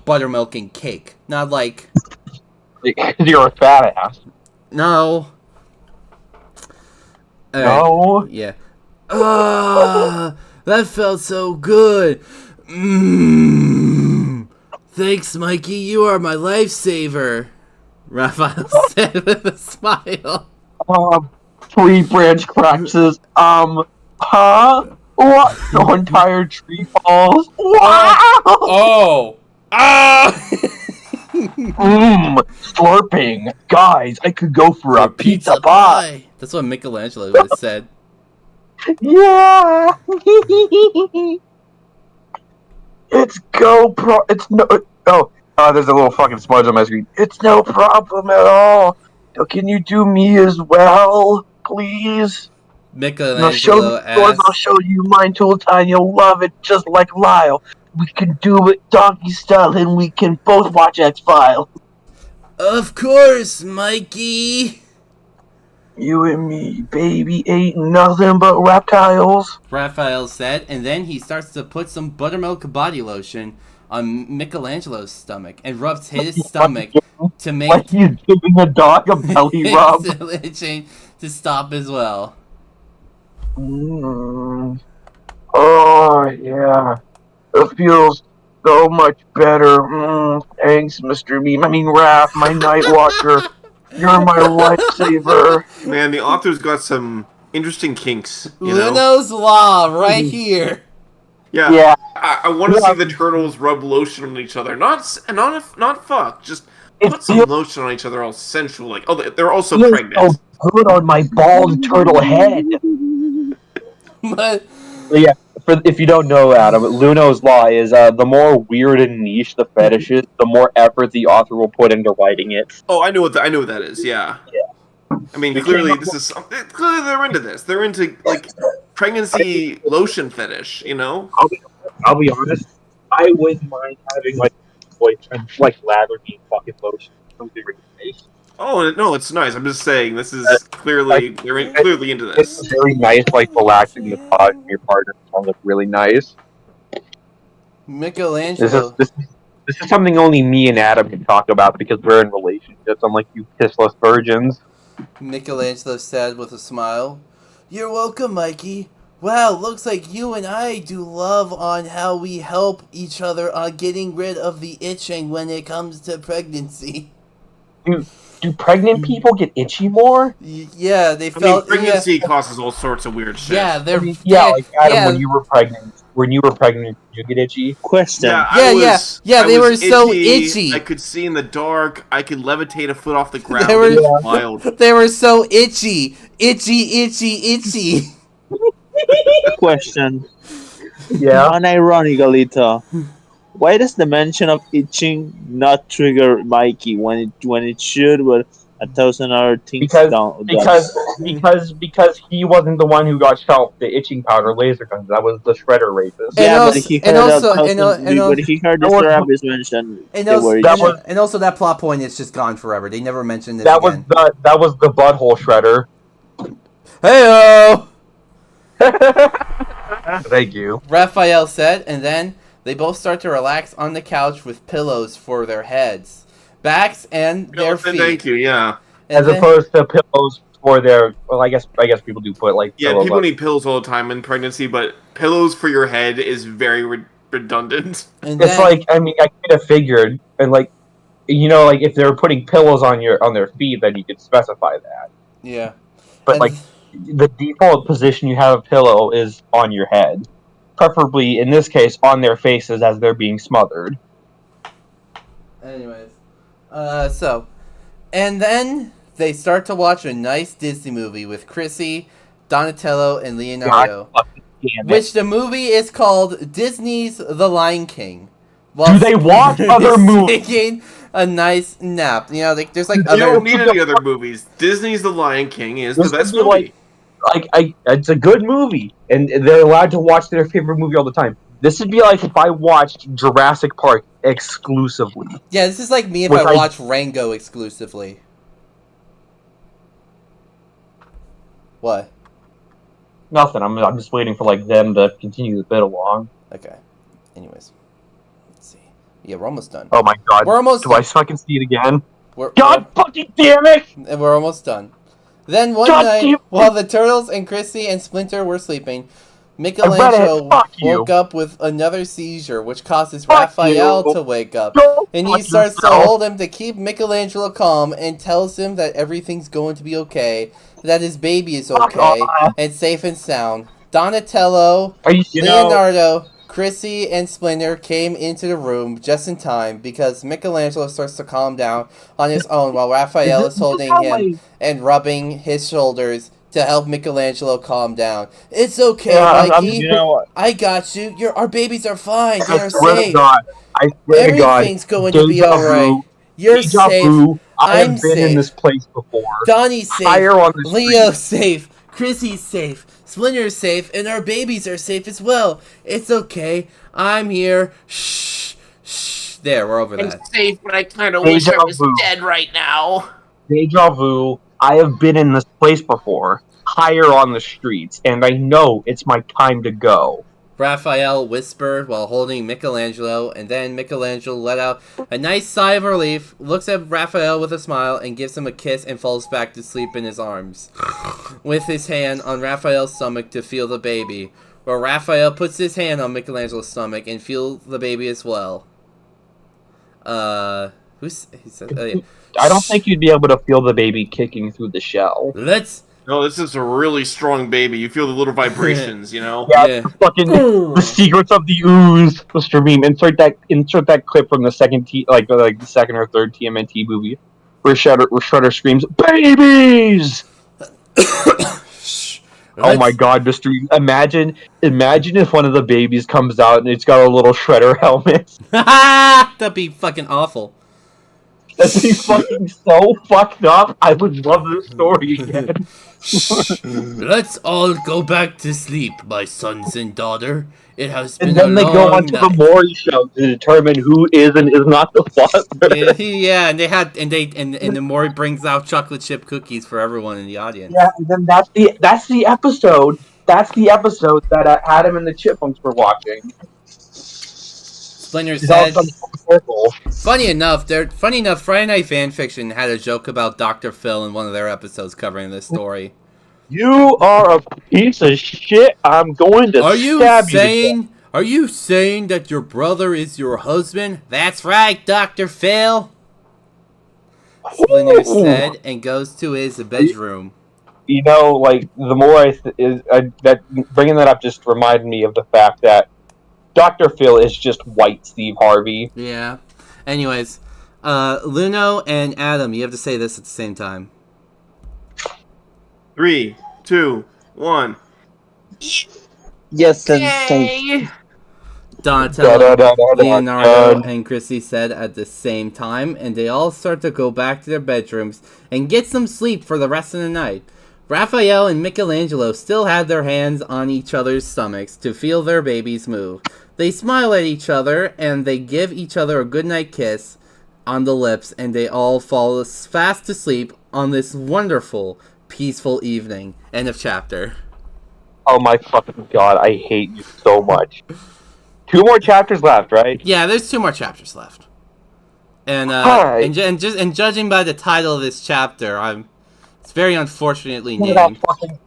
buttermilk and cake, not like Because you're a fat ass. no. No. Yeah. That felt so good. Thanks, Mikey. You are my lifesaver. Raphael said with a smile. 3 branch crashes. Huh? What? The entire tree falls. Wow! Oh. Slurping. Guys, I could go for a pizza pie. That's what Michelangelo would have said. Yeah. It's it's no. There's a little fucking smudge on my screen. It's no problem at all. Can you do me as well, please? Michelangelo asked. I'll show you mine tool time. You'll love it, just like Lyle. We can do it donkey style, and we can both watch X-Files. Of course, Mikey. You and me, baby, ain't nothing but reptiles. Raphael said, and then he starts to put some buttermilk body lotion on Michelangelo's stomach and rubs his stomach to make Like he's giving a dog a belly rub. itching to stop as well. Oh, yeah. It feels so much better. Thanks, Mr. Meme. I mean, Raph, my night watcher. You're my lifesaver. man, the author's got some interesting kinks. You know? Luno's Law, right here. Yeah. I want to see the turtles rub lotion on each other. Not fuck. Just put some lotion on each other, all sensual. Like, oh, they're also pregnant. So good on my bald turtle head. But Yeah, if you don't know, Adam, Luno's Law is the more weird and niche the fetish is, the more effort the author will put into writing it. Oh, I know what that is. Yeah. I mean, clearly they're into this. They're into like pregnancy lotion fetish. You know. I'll be honest, I wouldn't mind having like boyfriend like lather me fucking lotion. Something really nice. Oh no, it's nice. I'm just saying this is clearly clearly into this. It's very nice, like relaxing massage from your partner. It sounds like really nice. Michelangelo. This is something only me and Adam can talk about because we're in relationships, unlike you pissless virgins. Michelangelo said with a smile. You're welcome, Mikey. Wow, looks like you and I do love on how we help each other on getting rid of the itching when it comes to pregnancy. Do pregnant people get itchy more? Yeah, they I felt. mean, pregnancy causes all sorts of weird shit. Yeah, they're. Like Adam, when you were pregnant, did you get itchy? Question. Yeah, they were so itchy. I could see in the dark. I could levitate a foot off the ground. They were, it was wild. They were so itchy. Itchy. Question. Yeah. Unironically, though, why does the mention of itching not trigger Mikey when it should? But 1,000 other things because down. because he wasn't the one who got shot with the itching powder laser guns. That was the shredder rapist. And Yeah, but also, he and heard also, but he heard the That was- therapist mention and they were also, itching. and also that plot point is just gone forever. They never mentioned this that again. was the butthole shredder. Heyo! Thank you. Raphael said, and then they both start to relax on the couch with pillows for their heads, backs, and their feet. Thank you. Yeah. And As then- opposed to pillows for their. Well, I guess people do put like. Yeah, pillows people on. need pills all the time in pregnancy, but pillows for your head is very redundant. and It's then- like, I mean, I could have figured, and like, like if they were putting pillows on their feet, then you could specify that. yeah. But And- like, the default position you have a pillow is on your head, preferably in this case on their faces as they're being smothered. Anyways, and then they start to watch a nice Disney movie with Chrissy, Donatello, and Leonardo, God fucking damn it. which the movie is called Disney's The Lion King. Do they watch other movies? Taking a nice nap. You know, like there's like You other. don't need any other movies. Disney's The Lion King is This the best would be movie. It's a good movie, and they're allowed to watch their favorite movie all the time. This would be like if I watched Jurassic Park exclusively. Yeah, this is like me if Which I I- watch Rango exclusively. What? Nothing. I'm just waiting for like them to continue the bit along. Okay. Anyways, let's see. Yeah, we're almost done. Oh my god! We're almost Do done. I fucking see it again? We're, God fucking damn it! And we're almost done. Then one God night, damn- while the Turtles and Chrissy and Splinter were sleeping, I read it. Michaelangelo Fuck you. woke up with another seizure, which causes Fuck Raphael you. to wake up. Go And he fuck starts to yourself. hold him to keep Michelangelo calm and tells him that everything's going to be okay, that his baby is Fuck okay, off. and safe and sound. Donatello, Are you Leonardo, Chrissy, and Splinter came into the room just in time because Michelangelo starts to calm down on his own while Raphael is holding him and rubbing his shoulders to help Michelangelo calm down. It's okay, Yeah, Mikey. You know what? I got you. Our babies are fine. They I are swear to safe. God. I swear to God. Everything's going to be Deja alright. vu. You're Deja safe. vu. I I'm have been safe. in this place before. Donnie's safe. Higher on the Leo's safe. Chrissy's safe. Splinter's safe. And our babies are safe as well. It's okay. I'm here. Shh. Shh. There, we're over I'm that. safe, but I kind of wish I Deja was vu. dead right now. Deja vu. I have been in this place before. Higher on the streets. And I know it's my time to go. Raphael whispered while holding Michelangelo, and then Michelangelo let out a nice sigh of relief, looks at Raphael with a smile, and gives him a kiss and falls back to sleep in his arms, with his hand on Raphael's stomach to feel the baby, while Raphael puts his hand on Michelangelo's stomach and feels the baby as well. He said, oh, yeah. I don't think you'd be able to feel the baby kicking through the shell. No, this is a really strong baby. You feel the little vibrations, you know? Yeah. Fucking the secrets of the ooze, Mr. Meme. Insert that clip from the second the second or third TMNT movie where Shredder screams, "Babies!" Oh my god, Mr. Meme. Imagine if one of the babies comes out and it's got a little Shredder helmet. That'd be fucking awful. That'd be fucking so fucked up. I would love this story again. Let's all go back to sleep, my sons and daughter. It has been And then a they long go on to the night. Maury show to determine who is and is not the father. Yeah, and the Maury brings out chocolate chip cookies for everyone in the audience. Yeah, and then that's the episode. That's the episode that Adam and the Chipmunks were watching. Splinter It's all said, some circle. funny enough, Friday Night Fanfiction had a joke about Dr. Phil in one of their episodes covering this story. You are a piece of shit. I'm going to Are you stab saying that your brother is your husband? That's right, Dr. Phil. Splinter said and goes to his bedroom. You know, like the more that bringing that up just reminded me of the fact that Dr. Phil is just white Steve Harvey. Yeah. Anyways, Luno and Adam, you have to say this at the same time. 3, 2, 1. Yes, and thank Yay! Donatello, Leonardo, and Chrissy said at the same time, and they all start to go back to their bedrooms and get some sleep for the rest of the night. Raphael and Michaelangelo still have their hands on each other's stomachs to feel their babies move. They smile at each other, and they give each other a goodnight kiss on the lips, and they all fall fast to sleep on this wonderful, peaceful evening. End of chapter. Oh my fucking god, I hate you so much. 2 more chapters left, right? Yeah, there's 2 more chapters left. And Alright. and judging by the title of this chapter, it's very unfortunately named.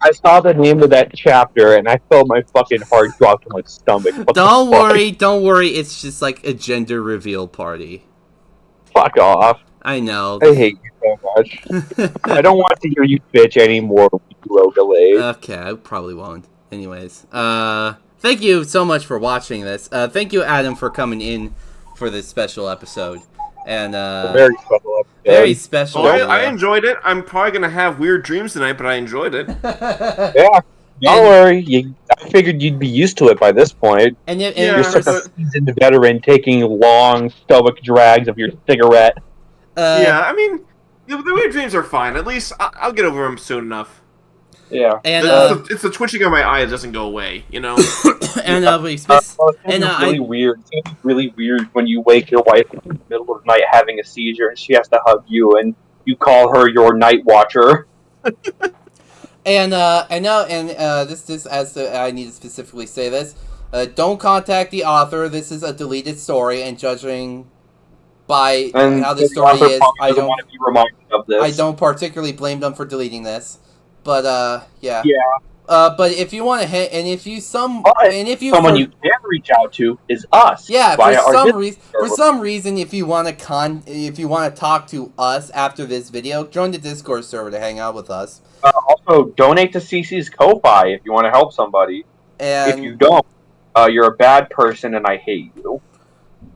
I saw the name of that chapter and I felt my fucking heart drop to my stomach. Don't worry, it's just like a gender reveal party. Fuck off. I know. I hate you so much. I don't want to hear you bitch anymore when you grow delayed. Okay, I probably won't. Anyways, thank you so much for watching this. Thank you, Adam, for coming in for this special episode. And Very special episode. very special. Well, I enjoyed it. I'm probably gonna have weird dreams tonight, but I enjoyed it. Yeah. Don't worry. I figured you'd be used to it by this point. And You're such a seasoned veteran taking long stoic drags of your cigarette. Yeah, I mean, the weird dreams are fine. At least I'll get over them soon enough. Yeah. And It's the twitching of my eye that doesn't go away, you know? It's really weird. It's gonna be really weird when you wake your wife in the middle of the night having a seizure and she has to hug you and you call her your night watcher. And I know, and this as I need to specifically say this. Don't contact the author. This is a deleted story, and judging by how the story is, I don't want to be reminded of this. I don't particularly blame them for deleting this. But yeah. Yeah. But if you want to hit, and if you someone you can reach out to is us. Yeah, for some reason, if you want to talk to us after this video, join the Discord server to hang out with us. Also, donate to CC's Ko-Fi if you want to help somebody. And if you don't, you're a bad person and I hate you.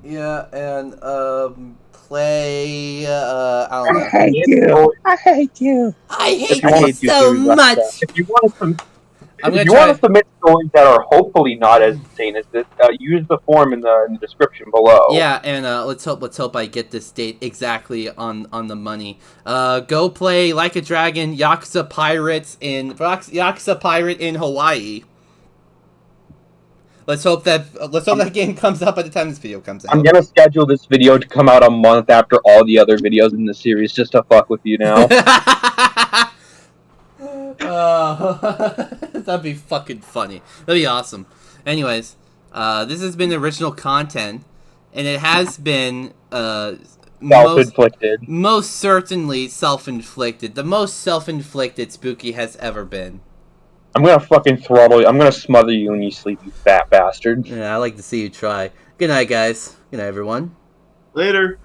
Yeah, and play. I don't know. I hate you. I hate you. I hate you so much. If you want to submit stories that are hopefully not as insane as this, use the form in the description below. Yeah, and let's hope I get this date exactly on the money. Go play Like a Dragon, Yakuza Pirate in Hawaii. Let's hope that game comes out by the time this video comes out. I'm gonna schedule this video to come out a month after all the other videos in the series just to fuck with you now. That'd be fucking funny. That'd be awesome. Anyways, this has been original content, and it has been self-inflicted. Most certainly self-inflicted. The most self-inflicted Spooky has ever been. I'm gonna fucking throttle you. I'm gonna smother you when you sleep, you fat bastard. Yeah, I like to see you try. Good night, guys. Good night, everyone. Later.